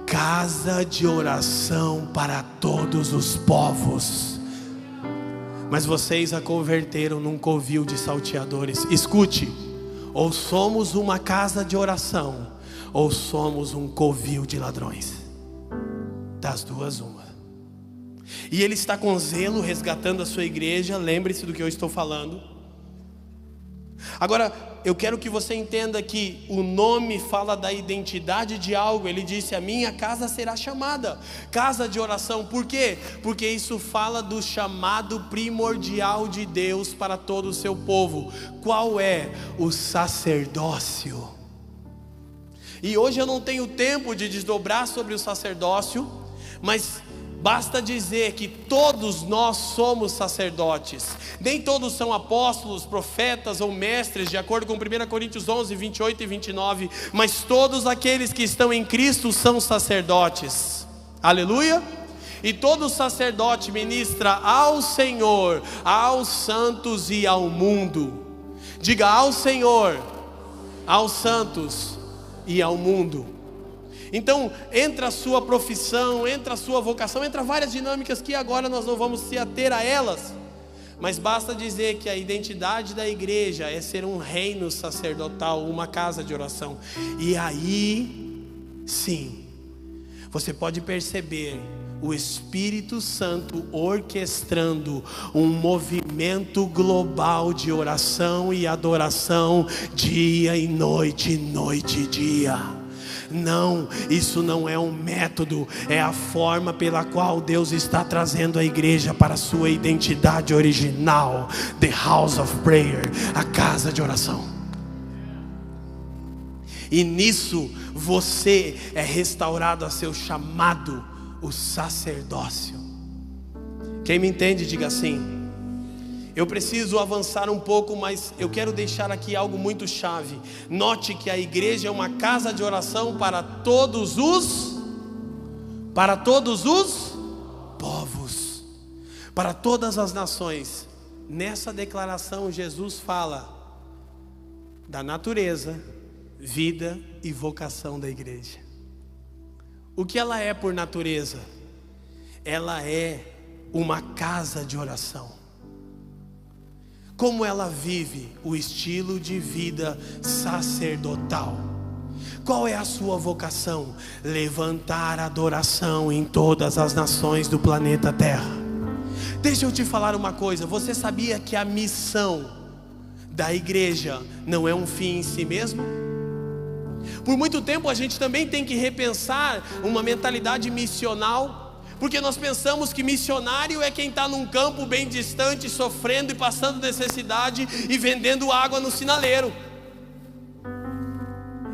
casa de oração para todos os povos. Mas vocês a converteram num covil de salteadores. Escute, ou somos uma casa de oração, ou somos um covil de ladrões. Das duas, uma. E ele está com zelo resgatando a sua igreja. Lembre-se do que eu estou falando. Agora, eu quero que você entenda que o nome fala da identidade de algo. Ele disse: a minha casa será chamada casa de oração. Por quê? Porque isso fala do chamado primordial de Deus para todo o seu povo. Qual é? O sacerdócio. E hoje eu não tenho tempo de desdobrar sobre o sacerdócio, mas basta dizer que todos nós somos sacerdotes. Nem todos são apóstolos, profetas ou mestres, de acordo com 1 Coríntios 11, 28 e 29. Mas todos aqueles que estão em Cristo são sacerdotes. Aleluia! E todo sacerdote ministra ao Senhor, aos santos e ao mundo. Diga: ao Senhor, aos santos e ao mundo. Então entra a sua profissão, entra a sua vocação, entra várias dinâmicas que agora nós não vamos se ater a elas. Mas basta dizer que a identidade da igreja é ser um reino sacerdotal, uma casa de oração. E aí, sim, você pode perceber o Espírito Santo orquestrando um movimento global de oração e adoração, dia e noite, noite e dia. Não, isso não é um método, é a forma pela qual Deus está trazendo a igreja para a sua identidade original. The house of prayer, a casa de oração. E nisso você é restaurado a seu chamado, o sacerdócio. Quem me entende, diga assim. Eu preciso avançar um pouco, mas eu quero deixar aqui algo muito chave. Note que a igreja é uma casa de oração para todos os para todos os povos, para todas as nações. Nessa declaração Jesus fala da natureza, vida e vocação da igreja. O que ela é por natureza? Ela é uma casa de oração. Como ela vive o estilo de vida sacerdotal? Qual é a sua vocação? Levantar adoração em todas as nações do planeta Terra. Deixa eu te falar uma coisa. Você sabia que a missão da igreja não é um fim em si mesmo? Por muito tempo a gente também tem que repensar uma mentalidade missional, porque nós pensamos que missionário é quem está num campo bem distante, sofrendo e passando necessidade e vendendo água no sinaleiro.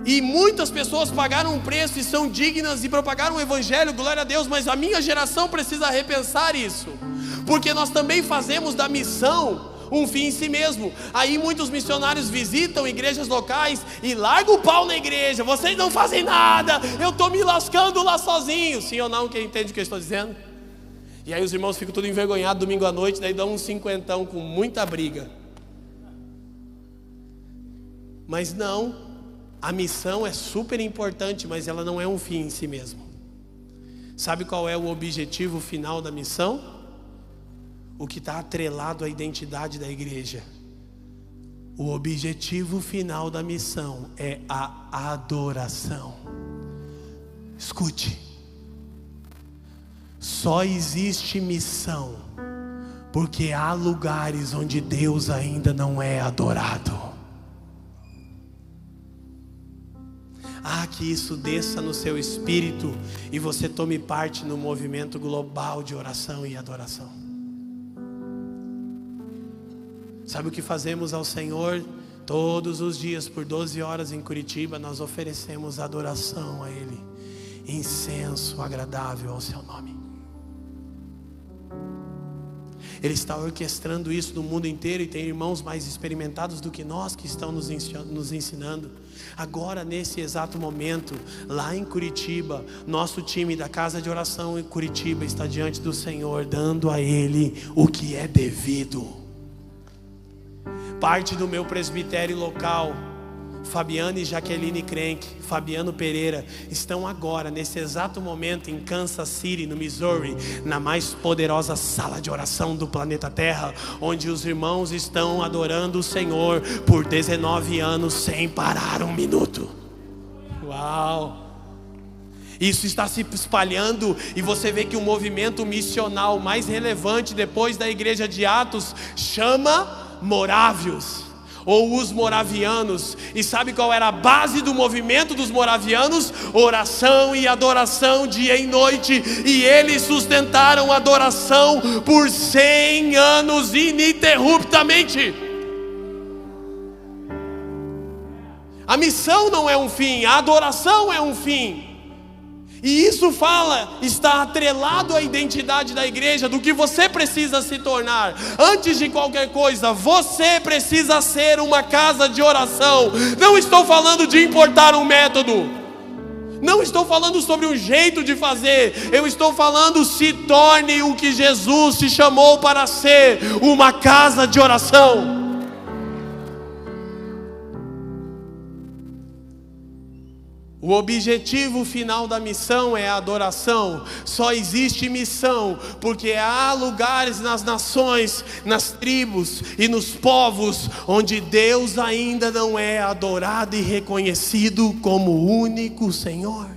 E muitas pessoas pagaram um preço e são dignas e propagaram o evangelho, glória a Deus, mas a minha geração precisa repensar isso, porque nós também fazemos da missão um fim em si mesmo. Aí muitos missionários visitam igrejas locais e largam o pau na igreja. Vocês não fazem nada, eu estou me lascando lá sozinho. Sim ou não? Quem entende o que eu estou dizendo? E aí os irmãos ficam tudo envergonhados domingo à noite, daí dão um cinquentão com muita briga. Mas não, a missão é super importante, mas ela não é um fim em si mesmo. Sabe qual é o objetivo final da missão? O que está atrelado à identidade da igreja. O objetivo final da missão é a adoração. Escute. Só existe missão porque há lugares onde Deus ainda não é adorado. Que isso desça no seu espírito e você tome parte no movimento global de oração e adoração. Sabe o que fazemos ao Senhor? Todos os dias por 12 horas em Curitiba nós oferecemos adoração a Ele, incenso agradável ao seu nome. Ele está orquestrando isso no mundo inteiro e tem irmãos mais experimentados do que nós que estão nos ensinando. Agora, nesse exato momento, lá em Curitiba, nosso time da Casa de Oração em Curitiba está diante do Senhor, dando a Ele o que é devido. Parte do meu presbitério local, Fabiana e Jaqueline Krenk, Fabiano Pereira, estão agora, nesse exato momento, em Kansas City, no Missouri, na mais poderosa sala de oração do planeta Terra, onde os irmãos estão adorando o Senhor por 19 anos sem parar um minuto. Uau! Isso está se espalhando e você vê que o movimento missional mais relevante depois da igreja de Atos chama Morávios, ou os moravianos. E sabe qual era a base do movimento dos moravianos? Oração e adoração dia e noite. E eles sustentaram a adoração por 100 anos ininterruptamente. A missão não é um fim, a adoração é um fim. E isso está atrelado à identidade da igreja, do que você precisa se tornar. Antes de qualquer coisa, você precisa ser uma casa de oração. Não estou falando de importar um método, não estou falando sobre um jeito de fazer. Eu estou falando, se torne o que Jesus te chamou para ser, uma casa de oração. O objetivo final da missão é a adoração. Só existe missão porque há lugares nas nações, nas tribos e nos povos onde Deus ainda não é adorado e reconhecido como o único Senhor.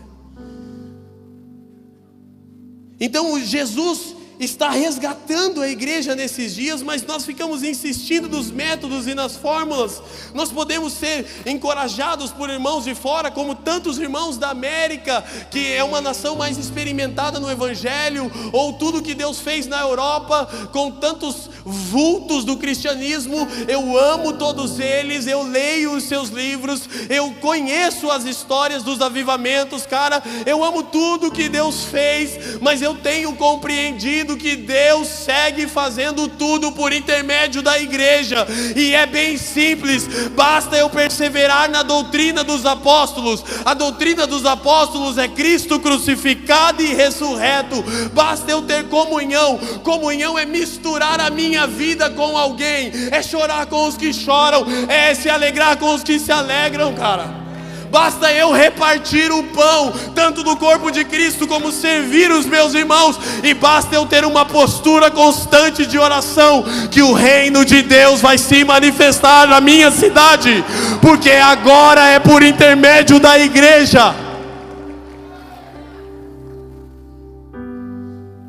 Então Jesus está resgatando a igreja nesses dias, mas nós ficamos insistindo nos métodos e nas fórmulas. Nós podemos ser encorajados por irmãos de fora, como tantos irmãos da América, que é uma nação mais experimentada no Evangelho, ou tudo que Deus fez na Europa, com tantos vultos do cristianismo. Eu amo todos eles, eu leio os seus livros, eu conheço as histórias dos avivamentos, cara, eu amo tudo que Deus fez, mas eu tenho compreendido entendido que Deus segue fazendo tudo por intermédio da igreja, e é bem simples, basta eu perseverar na doutrina dos apóstolos. A doutrina dos apóstolos é Cristo crucificado e ressurreto. Basta eu ter comunhão. Comunhão é misturar a minha vida com alguém, é chorar com os que choram, é se alegrar com os que se alegram, cara. Basta eu repartir o pão, tanto do corpo de Cristo, como servir os meus irmãos, e basta eu ter uma postura constante de oração, que o reino de Deus vai se manifestar na minha cidade, porque agora é por intermédio da igreja.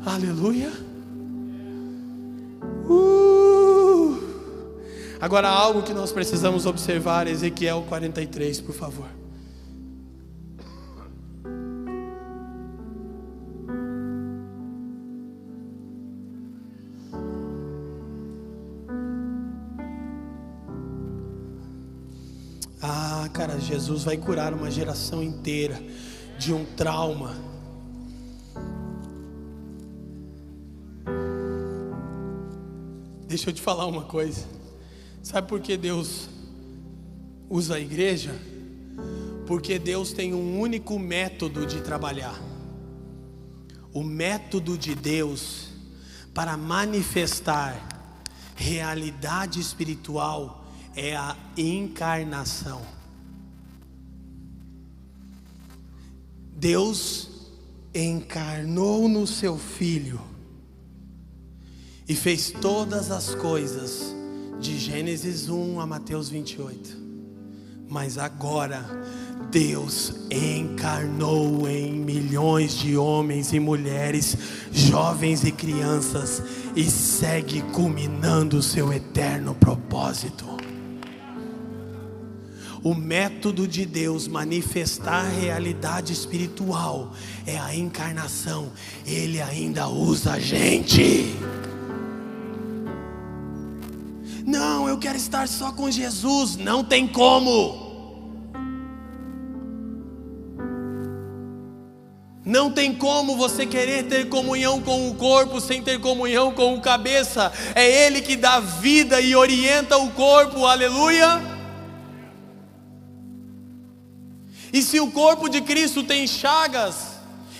Aleluia. Agora, algo que nós precisamos observar, Ezequiel 43, por favor. Cara, Jesus vai curar uma geração inteira de um trauma. Deixa eu te falar uma coisa. Sabe por que Deus usa a igreja? Porque Deus tem um único método de trabalhar. O método de Deus para manifestar realidade espiritual é a encarnação. Deus encarnou no seu Filho e fez todas as coisas de Gênesis 1 a Mateus 28. Mas agora Deus encarnou em milhões de homens e mulheres, jovens e crianças, e segue culminando o seu eterno propósito. O método de Deus manifestar a realidade espiritual é a encarnação. Ele ainda usa a gente. Não, eu quero estar só com Jesus. Não tem como. Não tem como você querer ter comunhão com o corpo sem ter comunhão com o cabeça. É Ele que dá vida e orienta o corpo. Aleluia. E se o corpo de Cristo tem chagas,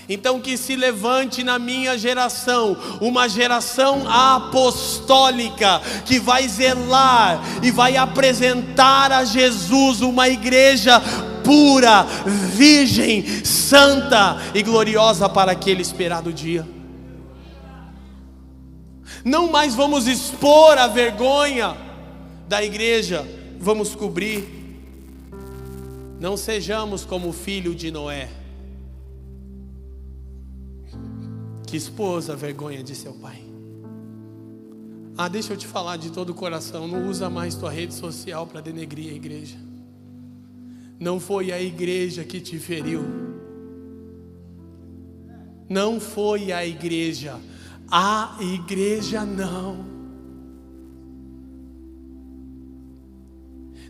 então que se levante na minha geração uma geração apostólica, que vai zelar e vai apresentar a Jesus uma igreja pura, virgem, santa e gloriosa para aquele esperado dia. Não mais vamos expor a vergonha da igreja, vamos cobrir. Não sejamos como o filho de Noé, que expôs a vergonha de seu pai. Deixa eu te falar de todo o coração, não usa mais tua rede social para denegrir a igreja. Não foi a igreja que te feriu. Não foi a igreja não.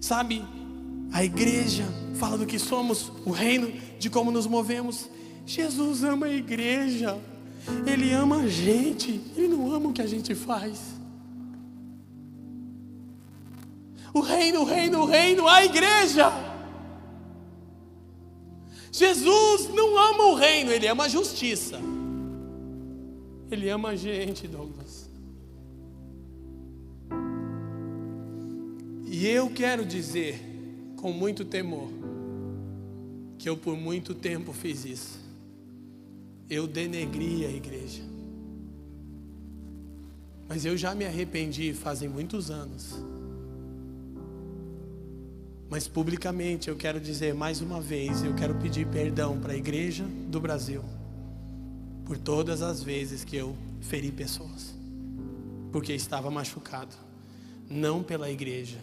Sabe, a igreja fala do que somos, o reino, de como nos movemos. Jesus ama a igreja, Ele ama a gente, Ele não ama o que a gente faz. O reino, a igreja. Jesus não ama o reino, Ele ama a justiça. Ele ama a gente, Douglas. E eu quero dizer, com muito temor, que eu por muito tempo fiz isso. Eu denegri a igreja. Mas eu já me arrependi fazem muitos anos. Mas publicamente eu quero dizer mais uma vez, eu quero pedir perdão para a igreja do Brasil por todas as vezes que eu feri pessoas, porque estava machucado, não pela igreja,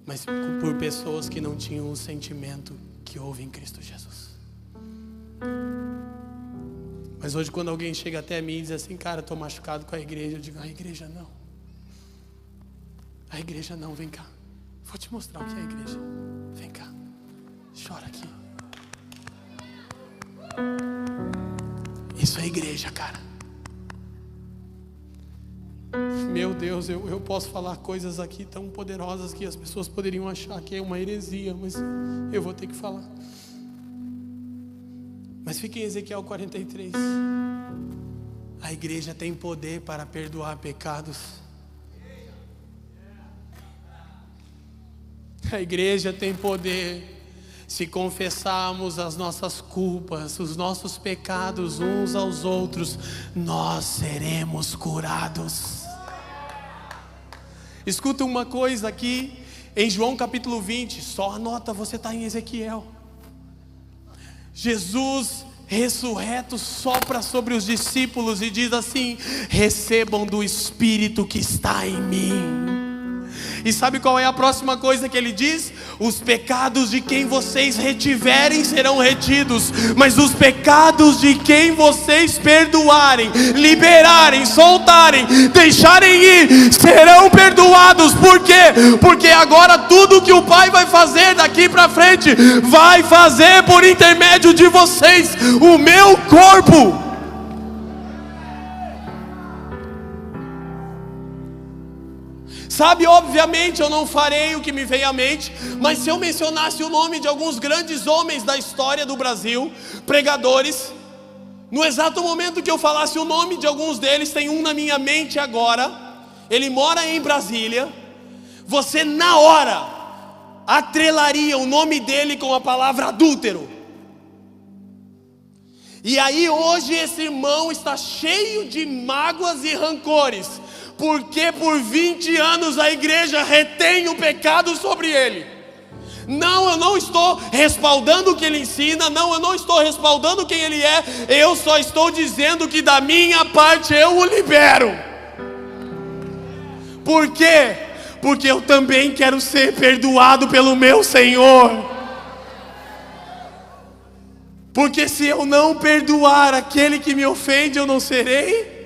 mas por pessoas que não tinham o sentimento que houve em Cristo Jesus. Mas hoje quando alguém chega até mim e diz assim, cara, estou machucado com a igreja, eu digo, a igreja não, vem cá, vou te mostrar o que é a igreja, vem cá, chora aqui. Isso é igreja, cara. Meu Deus, eu posso falar coisas aqui tão poderosas que as pessoas poderiam achar que é uma heresia, mas eu vou ter que falar. Mas fique em Ezequiel 43. A igreja tem poder para perdoar pecados. A igreja tem poder. Se confessarmos as nossas culpas, os nossos pecados uns aos outros, nós seremos curados. Escuta uma coisa aqui, em João capítulo 20, só anota, você está em Ezequiel. Jesus ressurreto sopra sobre os discípulos e diz assim: recebam do Espírito que está em mim. E sabe qual é a próxima coisa que ele diz? Os pecados de quem vocês retiverem serão retidos, mas os pecados de quem vocês perdoarem, liberarem, soltarem, deixarem ir, serão perdoados. Por quê? Porque agora tudo que o Pai vai fazer daqui para frente, vai fazer por intermédio de vocês, o meu corpo. Sabe, obviamente eu não farei o que me veio à mente, mas se eu mencionasse o nome de alguns grandes homens da história do Brasil, pregadores, no exato momento que eu falasse o nome de alguns deles, tem um na minha mente agora, ele mora em Brasília, você na hora atrelaria o nome dele com a palavra adúltero. E aí hoje esse irmão está cheio de mágoas e rancores, porque por 20 anos a igreja retém o pecado sobre ele. Não, eu não estou respaldando o que ele ensina, não, eu não estou respaldando quem ele é, eu só estou dizendo que da minha parte eu o libero. Por quê? Porque eu também quero ser perdoado pelo meu Senhor. Porque se eu não perdoar aquele que me ofende, eu não serei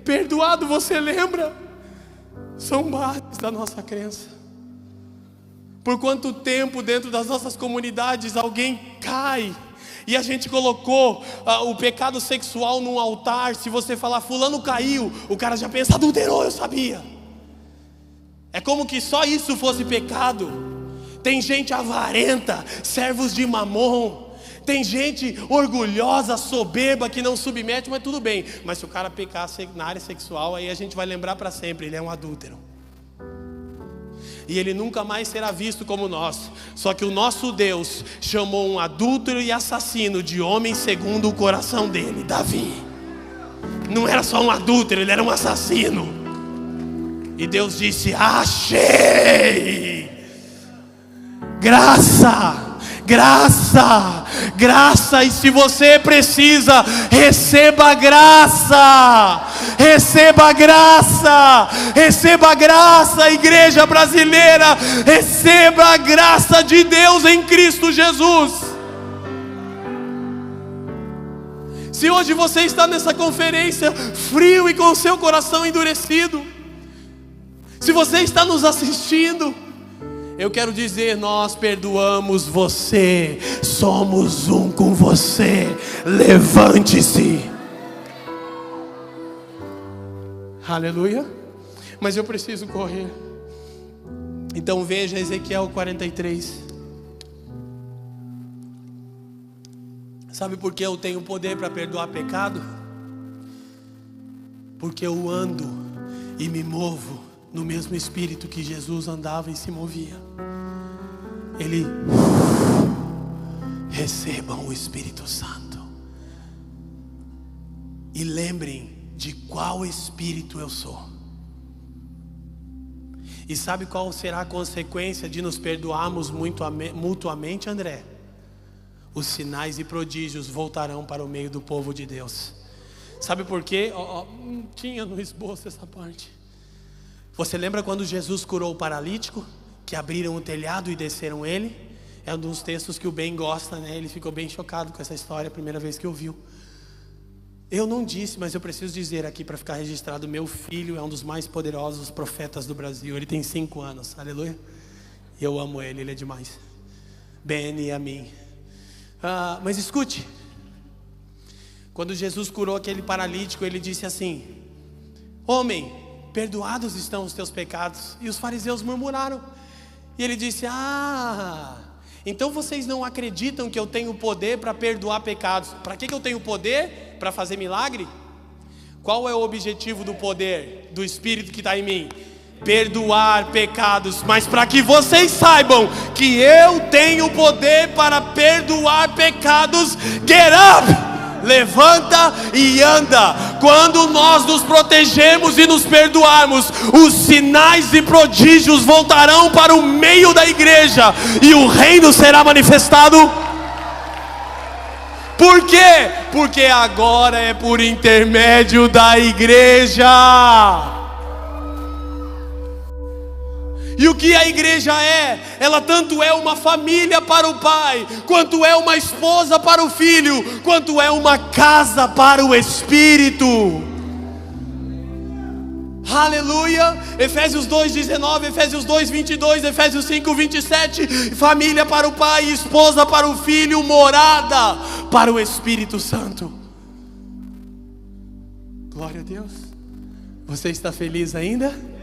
perdoado. Você lembra? São bases da nossa crença. Por quanto tempo dentro das nossas comunidades alguém cai e a gente colocou o pecado sexual num altar. Se você falar fulano caiu, o cara já pensa: adulterou, eu sabia. É como que só isso fosse pecado. Tem gente avarenta, servos de Mamon. Tem gente orgulhosa, soberba, que não submete, mas tudo bem. Mas se o cara pecar na área sexual, aí a gente vai lembrar para sempre: ele é um adúltero. E ele nunca mais será visto como nós. Só que o nosso Deus chamou um adúltero e assassino de homem segundo o coração dele, Davi. Não era só um adúltero, ele era um assassino. E Deus disse: achei! Graça! Graça, graça. E se você precisa, receba graça, receba graça, receba graça, igreja brasileira, receba a graça de Deus em Cristo Jesus. Se hoje você está nessa conferência frio e com o seu coração endurecido, se você está nos assistindo, eu quero dizer: nós perdoamos você, somos um com você. Levante-se. Aleluia. Mas eu preciso correr. Então veja Ezequiel 43. Sabe por que eu tenho poder para perdoar pecado? Porque eu ando e me movo no mesmo espírito que Jesus andava e se movia. Ele: recebam o Espírito Santo e lembrem de qual espírito eu sou. E sabe qual será a consequência de nos perdoarmos mutuamente, André? Os sinais e prodígios voltarão para o meio do povo de Deus. Sabe por quê? Tinha no esboço essa parte. Você lembra quando Jesus curou o paralítico? Que abriram o telhado e desceram ele? É um dos textos que o Ben gosta, né? Ele ficou bem chocado com essa história a primeira vez que ouviu. Eu não disse, mas eu preciso dizer aqui para ficar registrado: meu filho é um dos mais poderosos profetas do Brasil. Ele tem 5 anos, aleluia. E eu amo ele, ele é demais. Ben e a mim. Mas escute. Quando Jesus curou aquele paralítico, ele disse assim: homem, perdoados estão os teus pecados. E os fariseus murmuraram. E ele disse: então vocês não acreditam que eu tenho poder para perdoar pecados? Para que eu tenho poder? Para fazer milagre? Qual é o objetivo do poder do Espírito que está em mim? Perdoar pecados. Mas para que vocês saibam que eu tenho poder para perdoar pecados, get up! Levanta e anda. Quando nós nos protegemos e nos perdoarmos, os sinais e prodígios voltarão para o meio da igreja e o reino será manifestado. Por quê? Porque agora é por intermédio da igreja. E o que a igreja é? Ela tanto é uma família para o pai, quanto é uma esposa para o filho, quanto é uma casa para o espírito. Aleluia. Efésios 2:19, Efésios 2:22, Efésios 5:27. Família para o pai, esposa para o filho, morada para o Espírito Santo. Glória a Deus. Você está feliz ainda?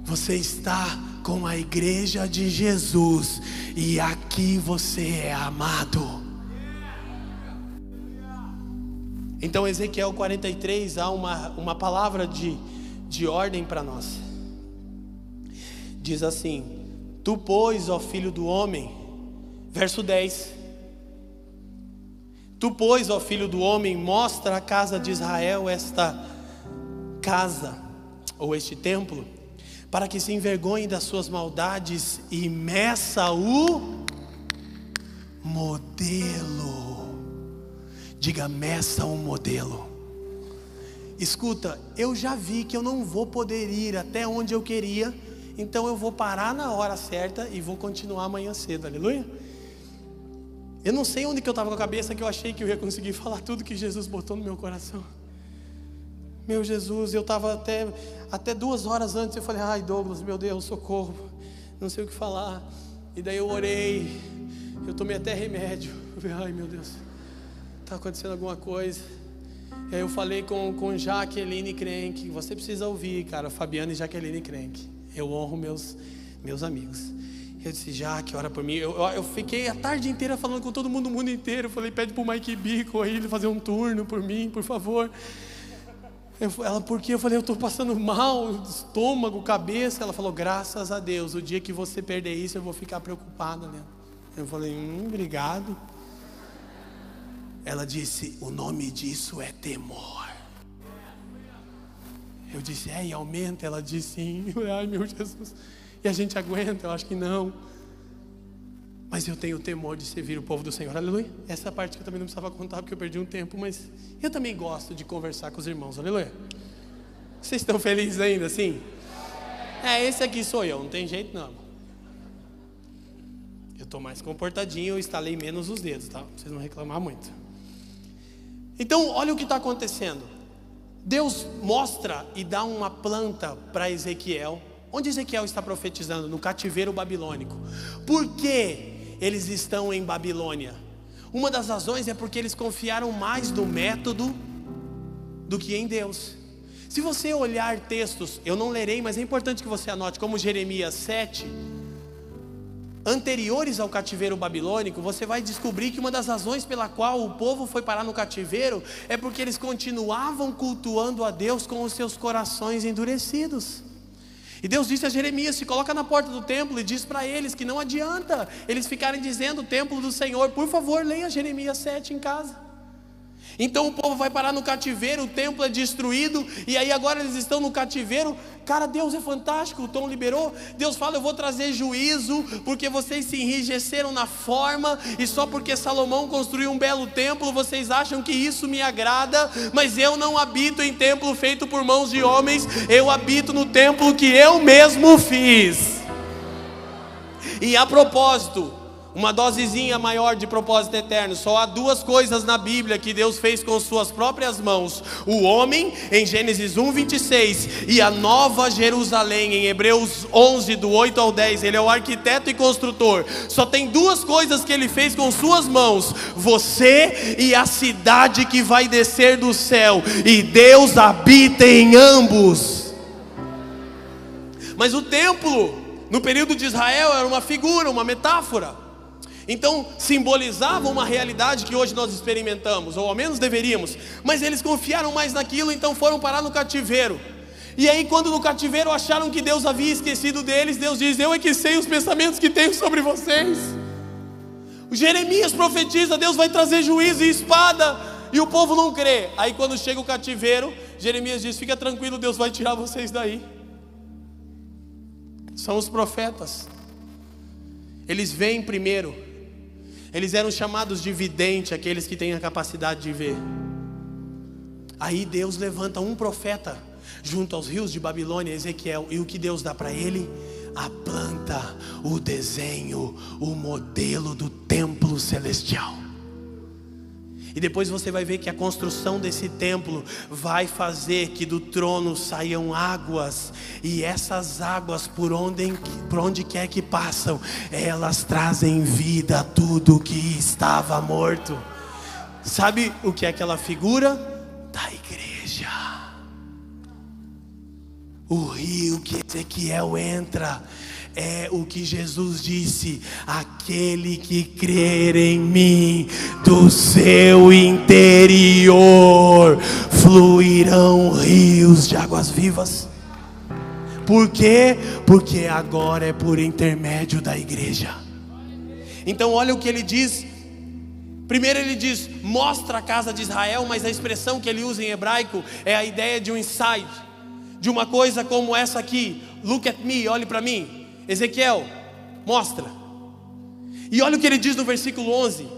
Você está com a igreja de Jesus, e aqui você é amado. Então Ezequiel 43 há uma palavra de ordem para nós. Diz assim: tu, pois, ó filho do homem, verso 10. Tu, pois, ó filho do homem, mostra à casa de Israel esta casa, ou este templo, para que se envergonhe das suas maldades e meça o modelo. Diga: meça um modelo. Escuta, eu já vi que eu não vou poder ir até onde eu queria, então eu vou parar na hora certa e vou continuar amanhã cedo, aleluia. Eu não sei onde que eu estava com a cabeça, que eu achei que eu ia conseguir falar tudo que Jesus botou no meu coração. Meu Jesus, eu estava até 2 horas antes, eu falei: ai Douglas, meu Deus, socorro, não sei o que falar. E daí eu orei, eu tomei até remédio. Eu falei: ai meu Deus, está acontecendo alguma coisa. E aí eu falei com Jaqueline Crenque. Você precisa ouvir, cara, Fabiana e Jaqueline Crenque. Eu honro meus amigos. Eu disse: Jaque, ora por mim. Eu fiquei a tarde inteira falando com todo mundo, o mundo inteiro. Eu falei: pede pro Mike Bico aí fazer um turno por mim, por favor. Ela: por quê? Eu falei: eu estou passando mal, estômago, cabeça. Ela falou: graças a Deus, o dia que você perder isso eu vou ficar preocupada, né? Eu falei: obrigado. Ela disse: o nome disso é temor. Eu disse: e aumenta? Ela disse: sim. Eu falei: ai meu Jesus, e a gente aguenta? Eu acho que não. Mas eu tenho temor de servir o povo do Senhor, aleluia. Essa parte que eu também não precisava contar, porque eu perdi um tempo, mas eu também gosto de conversar com os irmãos, aleluia. Vocês estão felizes ainda, assim? Esse aqui sou eu, não tem jeito não. Eu estou mais comportadinho, eu estalei menos os dedos, tá? Pra vocês não reclamar muito. Então, olha o que está acontecendo. Deus mostra e dá uma planta para Ezequiel. Onde Ezequiel está profetizando? No cativeiro babilônico. Por que eles estão em Babilônia? Uma das razões é porque eles confiaram mais no método do que em Deus. Se você olhar textos, eu não lerei, mas é importante que você anote, como Jeremias 7, anteriores ao cativeiro babilônico, você vai descobrir que uma das razões pela qual o povo foi parar no cativeiro é porque eles continuavam cultuando a Deus com os seus corações endurecidos. E Deus disse a Jeremias: se coloca na porta do templo e diz para eles que não adianta eles ficarem dizendo o templo do Senhor. Por favor, leia Jeremias 7 em casa. Então o povo vai parar no cativeiro, o templo é destruído, e aí agora eles estão no cativeiro. Cara, Deus é fantástico, o Tom liberou. Deus fala: eu vou trazer juízo, porque vocês se enrijeceram na forma, e só porque Salomão construiu um belo templo, vocês acham que isso me agrada. Mas eu não habito em templo feito por mãos de homens, eu habito no templo que eu mesmo fiz. E a propósito, uma dosezinha maior de propósito eterno. Só há duas coisas na Bíblia que Deus fez com suas próprias mãos: o homem, em Gênesis 1:26, e a nova Jerusalém, em Hebreus 11, do 8 ao 10. Ele é o arquiteto e construtor. Só tem duas coisas que ele fez com suas mãos: você e a cidade que vai descer do céu, e Deus habita em ambos. Mas o templo, no período de Israel, era uma figura, uma metáfora. Então simbolizava uma realidade que hoje nós experimentamos, ou ao menos deveríamos. Mas eles confiaram mais naquilo, então foram parar no cativeiro. E aí, quando no cativeiro acharam que Deus havia esquecido deles, Deus diz: eu é que sei os pensamentos que tenho sobre vocês. O Jeremias profetiza: Deus vai trazer juízo e espada, e o povo não crê. Aí quando chega o cativeiro, Jeremias diz: fica tranquilo, Deus vai tirar vocês daí. São os profetas. Eles veem primeiro. Eles eram chamados de vidente, aqueles que têm a capacidade de ver. Aí Deus levanta um profeta junto aos rios de Babilônia, Ezequiel. E o que Deus dá para ele? A planta, o desenho, o modelo do templo celestial. E depois você vai ver que a construção desse templo vai fazer que do trono saiam águas. E essas águas, por onde quer que passam, elas trazem vida a tudo que estava morto. Sabe o que é aquela figura? Da igreja. O rio que Ezequiel entra é o que Jesus disse: aquele que crer em mim, do seu interior fluirão rios de águas vivas. Por quê? Porque agora é por intermédio da igreja. Então olha o que ele diz. Primeiro ele diz: mostra a casa de Israel. Mas a expressão que ele usa em hebraico é a ideia de um insight, de uma coisa como essa aqui. Look at me, olhe para mim. Ezequiel, mostra. E olha o que ele diz no versículo 11.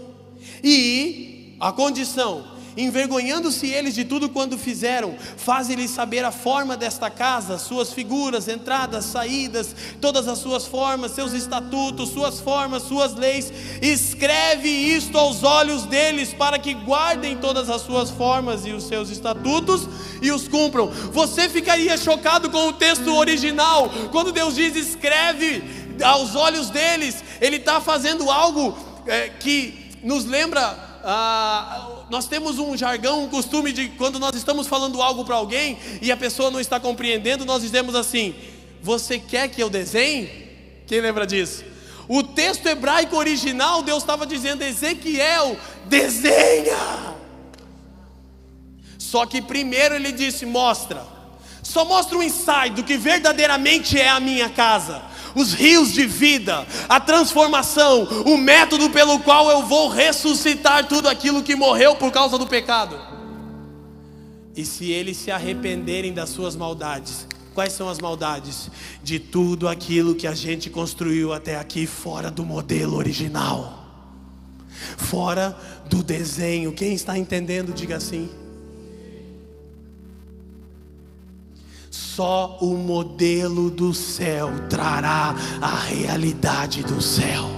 E a condição: envergonhando-se eles de tudo quanto fizeram, faze-lhes saber a forma desta casa, suas figuras, entradas, saídas, todas as suas formas, seus estatutos, suas formas, suas leis. Escreve isto aos olhos deles, para que guardem todas as suas formas e os seus estatutos e os cumpram. Você ficaria chocado com o texto original. Quando Deus diz escreve aos olhos deles, Ele está fazendo algo que nos lembra... nós temos um jargão, um costume de quando nós estamos falando algo para alguém e a pessoa não está compreendendo, nós dizemos assim: você quer que eu desenhe? Quem lembra disso? O texto hebraico original, Deus estava dizendo: Ezequiel, desenha. Só que primeiro ele disse: mostra. Só mostra um insight do que verdadeiramente é a minha casa. Os rios de vida, a transformação, o método pelo qual eu vou ressuscitar tudo aquilo que morreu por causa do pecado. E se eles se arrependerem das suas maldades, quais são as maldades? De tudo aquilo que a gente construiu até aqui fora do modelo original, fora do desenho. Quem está entendendo, diga assim. Só o modelo do céu trará a realidade do céu.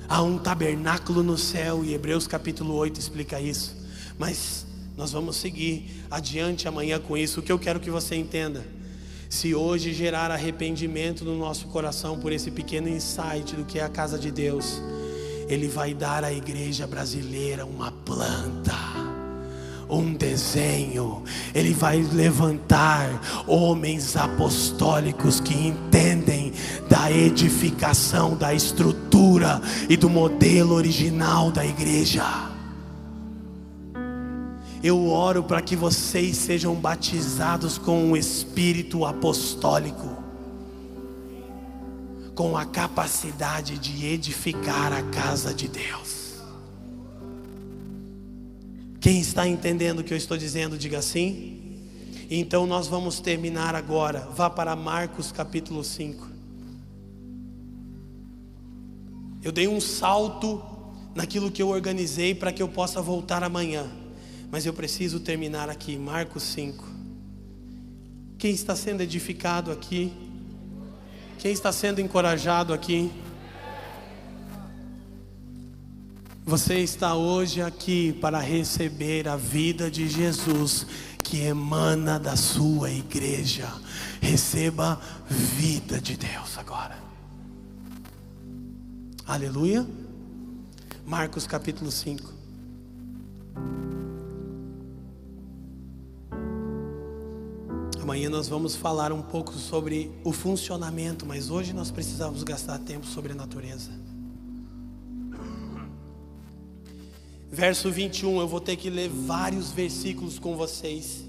Há um tabernáculo no céu, e Hebreus capítulo 8 explica isso. Mas nós vamos seguir adiante amanhã com isso. O que eu quero que você entenda: se hoje gerar arrependimento no nosso coração por esse pequeno insight do que é a casa de Deus, Ele vai dar à igreja brasileira uma planta, um desenho. Ele vai levantar homens apostólicos que entendem da edificação, da estrutura e do modelo original da igreja. Eu oro para que vocês sejam batizados com o Espírito apostólico, com a capacidade de edificar a casa de Deus. Quem está entendendo o que eu estou dizendo, diga assim. Então nós vamos terminar agora. Vá para Marcos capítulo 5. Eu dei um salto naquilo que eu organizei para que eu possa voltar amanhã, mas eu preciso terminar aqui. Marcos 5. Quem está sendo edificado aqui? Quem está sendo encorajado aqui? Você está hoje aqui para receber a vida de Jesus que emana da sua igreja. Receba vida de Deus agora. Aleluia. Marcos capítulo 5. Amanhã nós vamos falar um pouco sobre o funcionamento, mas hoje nós precisamos gastar tempo sobre a natureza. Verso 21, eu vou ter que ler vários versículos com vocês,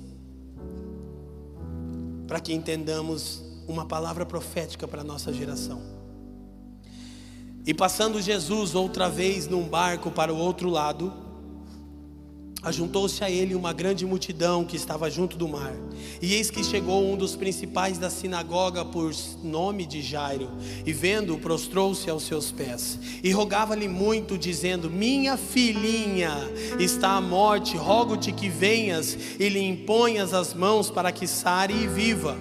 para que entendamos uma palavra profética para a nossa geração. E passando Jesus outra vez num barco para o outro lado, ajuntou-se a ele uma grande multidão que estava junto do mar. E eis que chegou um dos principais da sinagoga, por nome de Jairo, e vendo-o, prostrou-se aos seus pés e rogava-lhe muito, dizendo: minha filhinha está à morte, rogo-te que venhas e lhe imponhas as mãos para que sare e viva.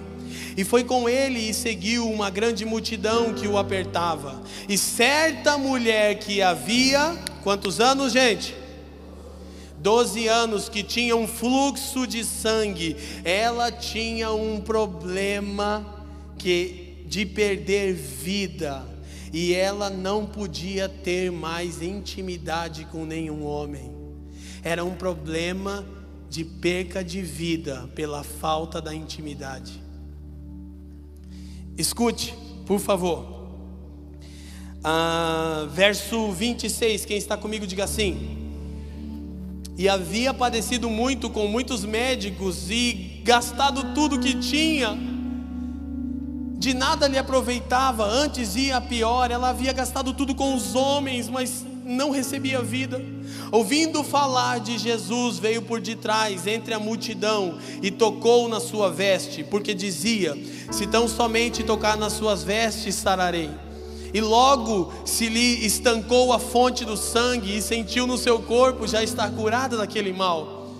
E foi com ele e seguiu uma grande multidão que o apertava. E certa mulher que havia, quantos anos, gente? 12 anos, que tinha um fluxo de sangue. Ela tinha um problema de perder vida, e ela não podia ter mais intimidade com nenhum homem. Era um problema de perca de vida pela falta da intimidade. Escute, por favor. Verso 26, quem está comigo diga assim: e havia padecido muito com muitos médicos e gastado tudo que tinha, de nada lhe aproveitava, antes ia pior. Ela havia gastado tudo com os homens, mas não recebia vida. Ouvindo falar de Jesus, veio por detrás, entre a multidão, e tocou na sua veste, porque dizia: se tão somente tocar nas suas vestes, sararei. E logo se lhe estancou a fonte do sangue, e sentiu no seu corpo já estar curada daquele mal.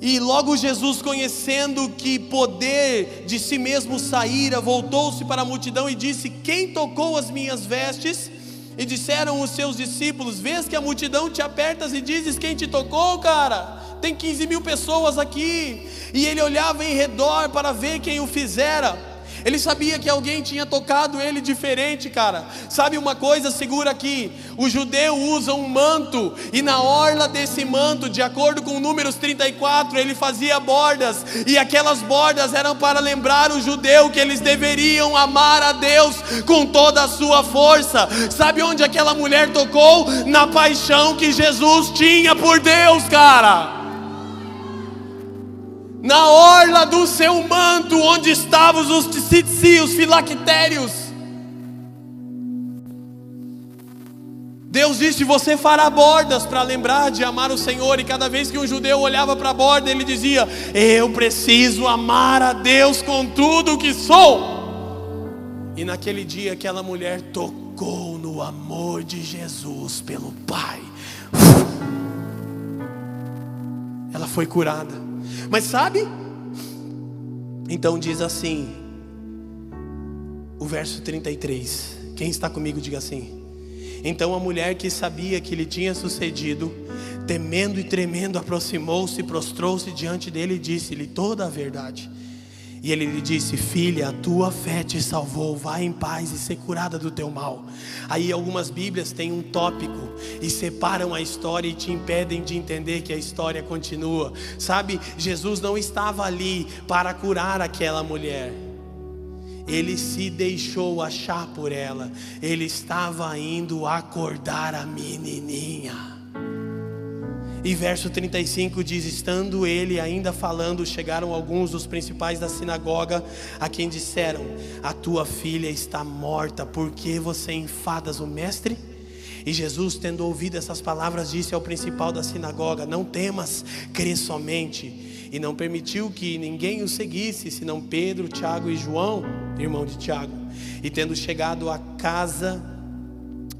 E logo Jesus, conhecendo que poder de si mesmo saíra, voltou-se para a multidão e disse: quem tocou as minhas vestes? E disseram os seus discípulos: vês que a multidão te apertas e dizes: quem te tocou, cara? Tem 15.000 pessoas aqui. E ele olhava em redor para ver quem o fizera. Ele sabia que alguém tinha tocado ele diferente, cara. Sabe uma coisa, segura aqui. O judeu usa um manto, e na orla desse manto, de acordo com Números 34, ele fazia bordas. E aquelas bordas eram para lembrar o judeu que eles deveriam amar a Deus com toda a sua força. Sabe onde aquela mulher tocou? Na paixão que Jesus tinha por Deus, cara. Na orla do seu manto, onde estavam os tzitzi, filactérios. Deus disse: você fará bordas para lembrar de amar o Senhor. E cada vez que um judeu olhava para a borda, ele dizia: eu preciso amar a Deus com tudo o que sou. E naquele dia aquela mulher tocou no amor de Jesus pelo Pai. Ela foi curada. Mas sabe? Então diz assim, o verso 33. Quem está comigo diga assim: então a mulher, que sabia que lhe tinha sucedido, temendo e tremendo, aproximou-se, prostrou-se diante dele e disse-lhe toda a verdade. E ele lhe disse: filha, a tua fé te salvou, vai em paz e ser curada do teu mal. Aí algumas bíblias têm um tópico e separam a história e te impedem de entender que a história continua. Sabe, Jesus não estava ali para curar aquela mulher. Ele se deixou achar por ela. Ele estava indo acordar a menininha. E verso 35 diz: estando ele ainda falando, chegaram alguns dos principais da sinagoga, a quem disseram: a tua filha está morta, por que você enfadas o mestre? E Jesus, tendo ouvido essas palavras, disse ao principal da sinagoga: não temas, crê somente. E não permitiu que ninguém o seguisse, senão Pedro, Tiago e João, irmão de Tiago. E tendo chegado à casa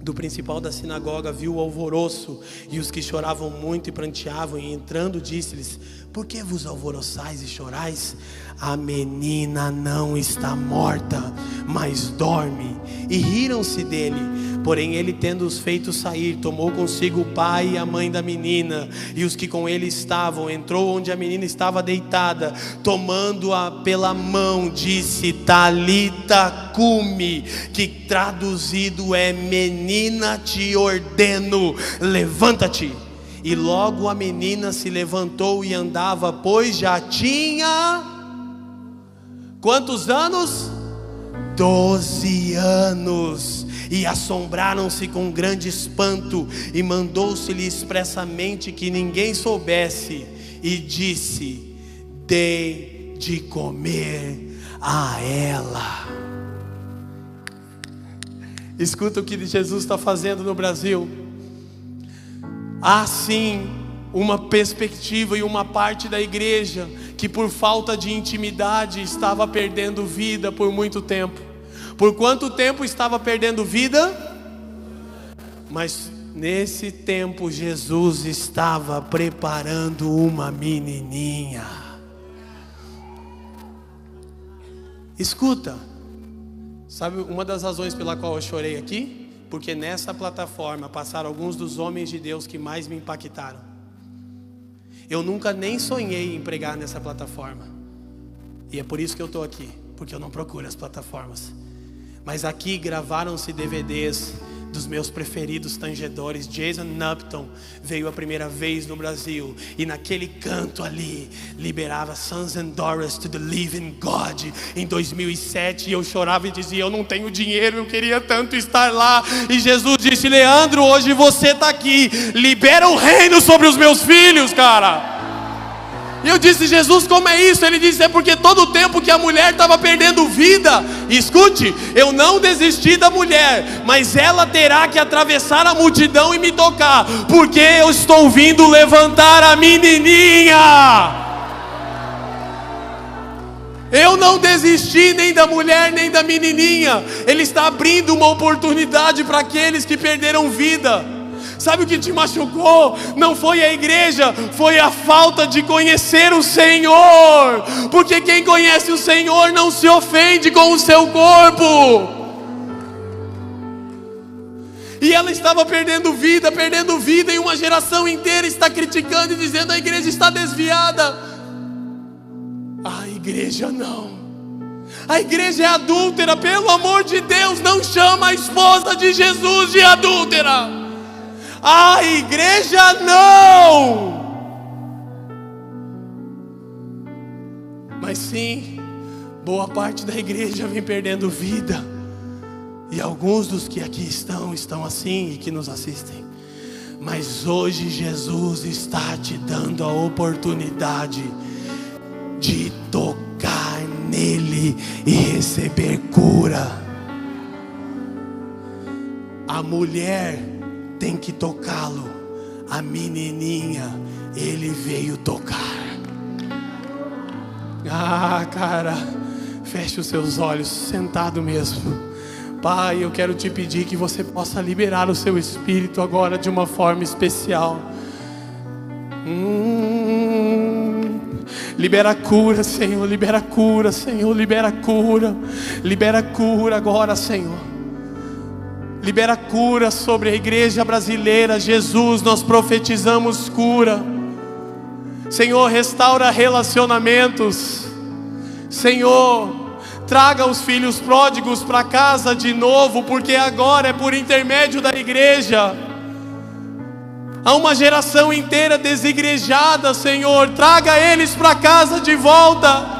do principal da sinagoga, viu o alvoroço e os que choravam muito e pranteavam, e entrando disse-lhes: por que vos alvoroçais e chorais? A menina não está morta, mas dorme. E riram-se dele. Porém ele, tendo-os feito sair, tomou consigo o pai e a mãe da menina e os que com ele estavam, entrou onde a menina estava deitada, tomando-a pela mão, disse: Talita cumi, que traduzido é: menina, te ordeno, levanta-te. E logo a menina se levantou e andava, pois já tinha quantos anos? 12 anos. E assombraram-se com grande espanto, e mandou-se-lhe expressamente que ninguém soubesse, e disse: dê de comer a ela. Escuta o que Jesus está fazendo no Brasil. Há sim uma perspectiva e uma parte da igreja que por falta de intimidade estava perdendo vida por muito tempo. Por quanto tempo estava perdendo vida? Mas nesse tempo Jesus estava preparando uma menininha. Escuta, sabe uma das razões pela qual eu chorei aqui? Porque nessa plataforma passaram alguns dos homens de Deus que mais me impactaram. Eu nunca nem sonhei em pregar nessa plataforma. E é por isso que eu estou aqui, porque eu não procuro as plataformas. Mas aqui gravaram-se DVDs dos meus preferidos tangedores. Jason Upton veio a primeira vez no Brasil, e naquele canto ali liberava Sons and Daughters to the Living God em 2007, e eu chorava e dizia: eu não tenho dinheiro, eu queria tanto estar lá. E Jesus disse: Leandro, hoje você está aqui, libera o reino sobre os meus filhos, cara. E eu disse: Jesus, como é isso? Ele disse: é porque todo o tempo que a mulher estava perdendo vida, escute, eu não desisti da mulher, mas ela terá que atravessar a multidão e me tocar, porque eu estou vindo levantar a menininha. Eu não desisti nem da mulher nem da menininha. Ele está abrindo uma oportunidade para aqueles que perderam vida. Sabe o que te machucou? Não foi a igreja, foi a falta de conhecer o Senhor. Porque quem conhece o Senhor não se ofende com o seu corpo. E ela estava perdendo vida, e uma geração inteira está criticando e dizendo: a igreja está desviada. A igreja não. A igreja é adúltera, pelo amor de Deus, não chama a esposa de Jesus de adúltera. A igreja não. Mas sim, boa parte da igreja vem perdendo vida. E alguns dos que aqui estão assim e que nos assistem. Mas hoje Jesus está te dando a oportunidade de tocar nele e receber cura. A mulher tem que tocá-lo. A menininha, ele veio tocar. Ah, cara, feche os seus olhos, sentado mesmo. Pai, eu quero te pedir que você possa liberar o seu espírito agora de uma forma especial. Libera a cura, Senhor, libera a cura, Senhor, libera a cura. Libera a cura agora, Senhor. Libera cura sobre a igreja brasileira. Jesus, nós profetizamos cura. Senhor, restaura relacionamentos. Senhor, traga os filhos pródigos para casa de novo, porque agora é por intermédio da igreja. Há uma geração inteira desigrejada, Senhor. Traga eles para casa de volta.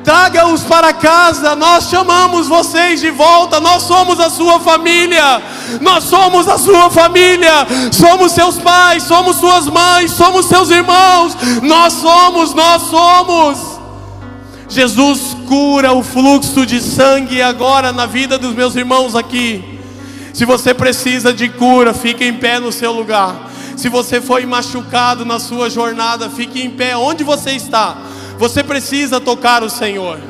Traga-os para casa. Nós chamamos vocês de volta. Nós somos a sua família. Nós somos a sua família. Somos seus pais, somos suas mães, somos seus irmãos. Nós somos. Jesus, cura o fluxo de sangue agora na vida dos meus irmãos aqui. Se você precisa de cura, fique em pé no seu lugar. Se você foi machucado na sua jornada, fique em pé onde você está. Você precisa tocar o Senhor.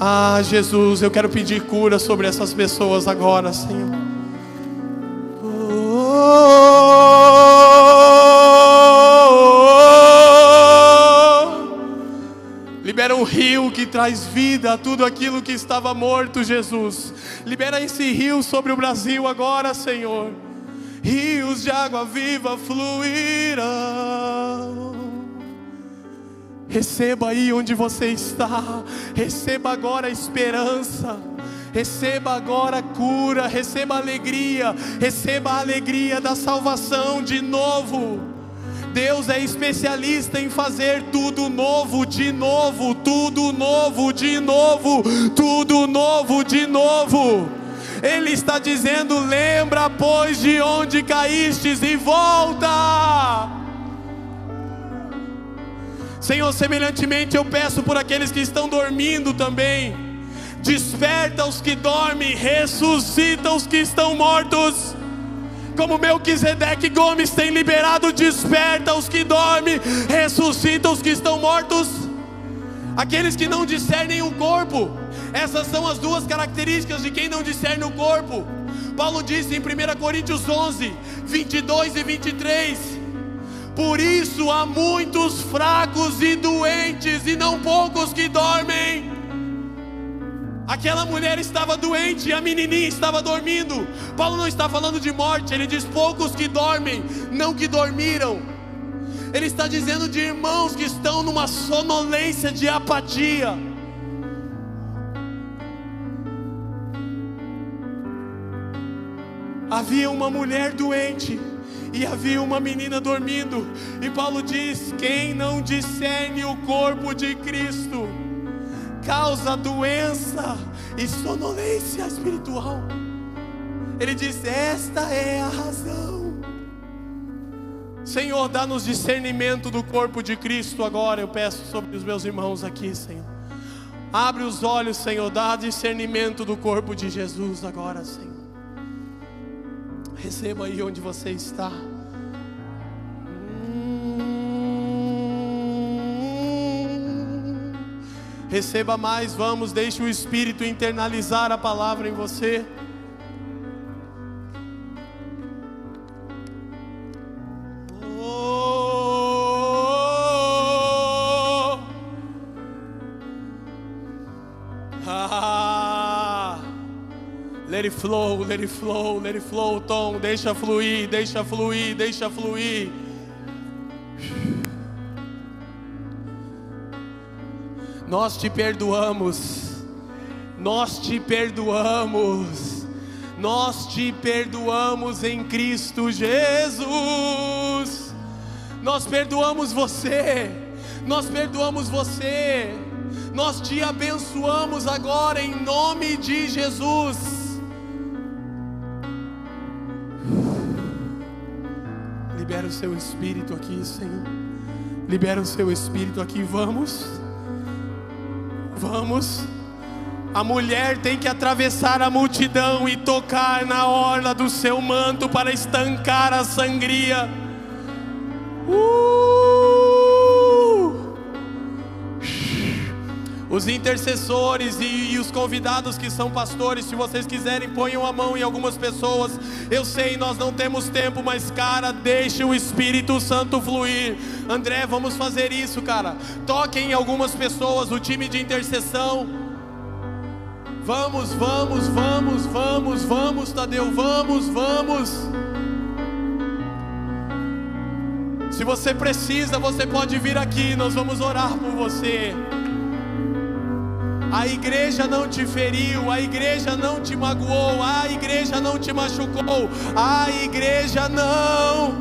Ah, Jesus, eu quero pedir cura sobre essas pessoas agora, Senhor. Libera um rio que traz vida a tudo aquilo que estava morto, Jesus. Libera esse rio sobre o Brasil agora, Senhor. Rios de água viva fluirão. Receba aí onde você está. Receba agora a esperança. Receba agora a cura. Receba a alegria. Receba a alegria da salvação de novo. Deus é especialista em fazer tudo novo de novo. Tudo novo de novo. Tudo novo de novo. Ele está dizendo: lembra, pois, de onde caístes e volta. Senhor, semelhantemente eu peço por aqueles que estão dormindo também. Desperta os que dormem, ressuscita os que estão mortos. Como Melquisedeque Gomes tem liberado, desperta os que dormem, ressuscita os que estão mortos. Aqueles que não discernem o corpo. Essas são as duas características de quem não discerne o corpo. Paulo disse em 1 Coríntios 11, 22 e 23: por isso há muitos fracos e doentes, e não poucos que dormem. Aquela mulher estava doente e a menininha estava dormindo. Paulo não está falando de morte, ele diz poucos que dormem, não que dormiram. Ele está dizendo de irmãos que estão numa sonolência de apatia. Havia uma mulher doente e havia uma menina dormindo. E Paulo diz: quem não discerne o corpo de Cristo causa doença e sonolência espiritual. Ele diz: esta é a razão. Senhor, dá-nos discernimento do corpo de Cristo agora. Eu peço sobre os meus irmãos aqui, Senhor. Abre os olhos, Senhor. Dá discernimento do corpo de Jesus agora, Senhor. Receba aí onde você está. Receba mais, vamos, deixe o Espírito internalizar a palavra em você. Let it flow, let it flow, let it flow, Tom. Deixa fluir, deixa fluir, deixa fluir. Nós te perdoamos. Nós te perdoamos. Nós te perdoamos em Cristo Jesus. Nós perdoamos você. Nós perdoamos você. Nós te abençoamos agora em nome de Jesus. Libera o seu Espírito aqui, Senhor. Libera o seu Espírito aqui. Vamos. Vamos. A mulher tem que atravessar a multidão e tocar na orla do seu manto para estancar a sangria. Os intercessores e os convidados que são pastores, se vocês quiserem, ponham a mão em algumas pessoas. Eu sei, nós não temos tempo, mas cara, deixe o Espírito Santo fluir. André, vamos fazer isso, cara. Toquem em algumas pessoas, o time de intercessão. Vamos, vamos, vamos, vamos, vamos, Tadeu, vamos, vamos. Se você precisa, você pode vir aqui, nós vamos orar por você. A igreja não te feriu, a igreja não te magoou, a igreja não te machucou, a igreja não.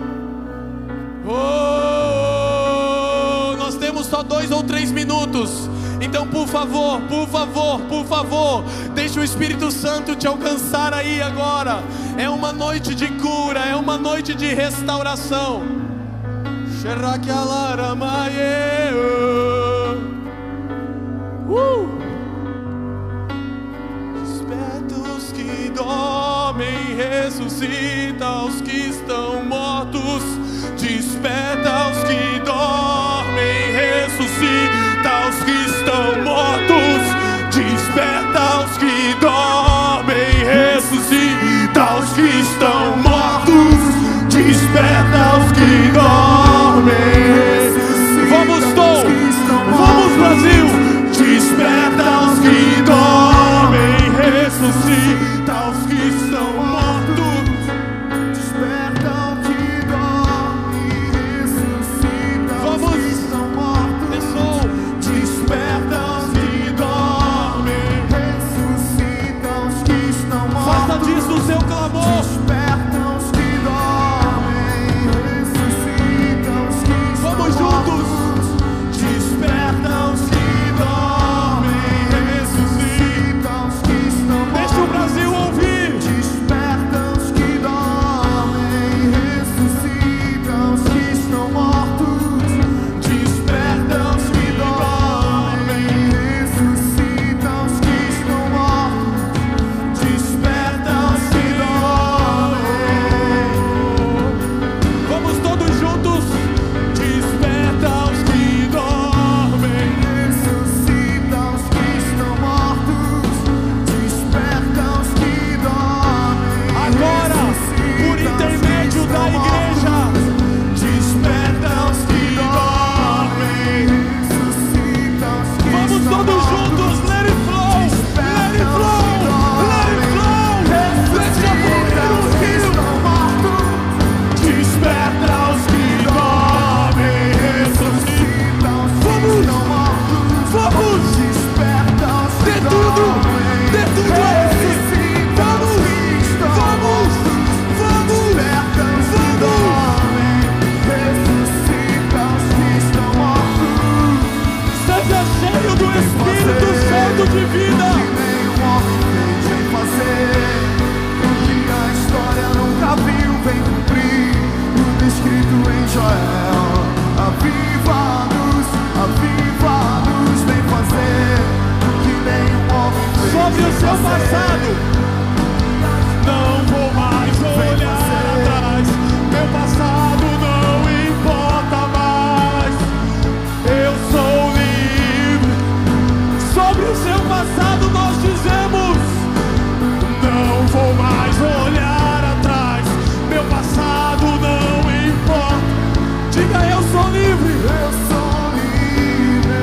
Nós temos só 2 ou 3 minutos. Então por favor, por favor, por favor, deixa o Espírito Santo te alcançar aí agora. É uma noite de cura, é uma noite de restauração. Dormem, ressuscita os que estão mortos. Desperta os que dormem, ressuscita os que estão mortos. Desperta os que dormem, ressuscita os que estão mortos. Desperta os que dormem. Vamos, Tom! Vamos, Brasil! de vida. O que nenhum homem fez vem fazer, o que a história nunca viu vem cumprir, tudo escrito em Joel. Aviva-nos vem fazer, o que nenhum homem fez Sobre o seu passado, não vou mais olhar atrás. Meu passado não importa mais. Eu sou livre. Sobre o seu passado nós dizemos: não vou mais olhar atrás. Meu passado não importa. Diga: eu sou livre. Eu sou livre.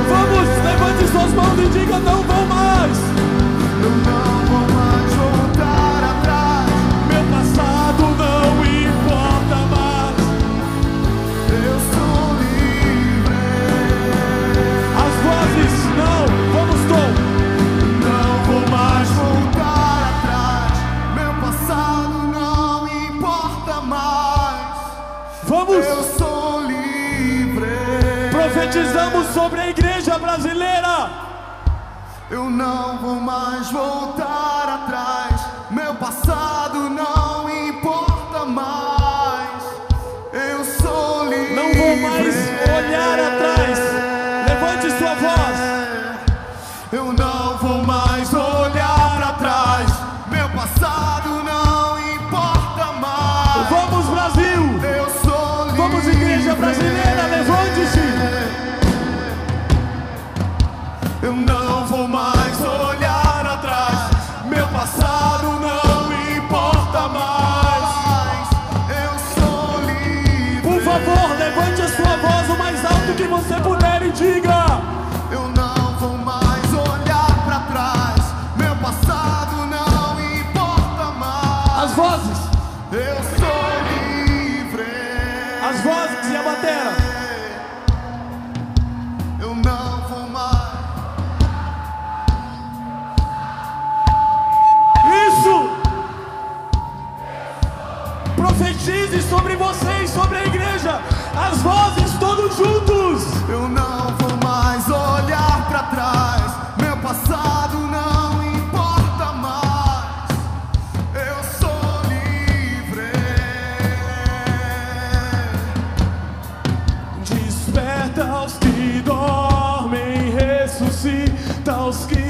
Vamos, levante suas mãos e diga: não vou mais. Eu não vou mais voltar atrás. Meu passado não importa mais. Eu sou livre. As vozes, não, vamos tom. Não vou mais voltar atrás. Meu passado não importa mais. Vamos, Eu sou livre. profetizamos sobre a igreja brasileira. Eu não vou mais voltar atrás. Meu passado não importa mais. Eu sou livre. Não vou mais olhar atrás. Levante sua voz. Eu não vou mais olhar atrás. Meu passado não importa mais. Vamos, Brasil. Eu sou livre. Vamos, igreja brasileira, levante-se. Eu não vou mais olhar atrás. Meu passado não importa mais. Eu sou livre. Por favor, levante a sua voz o mais alto que você puder e diga: Eu não vou mais olhar pra trás. Meu passado não importa mais. as vozes, Eu sou livre. as vozes e a batera. Eu não vou mais. Isso! Profetize sobre você e sobre a igreja. As vozes todos juntos. Eu não vou mais olhar pra trás. Meu passado não importa mais. Eu sou livre. Desperta os que dormem, ressuscita os que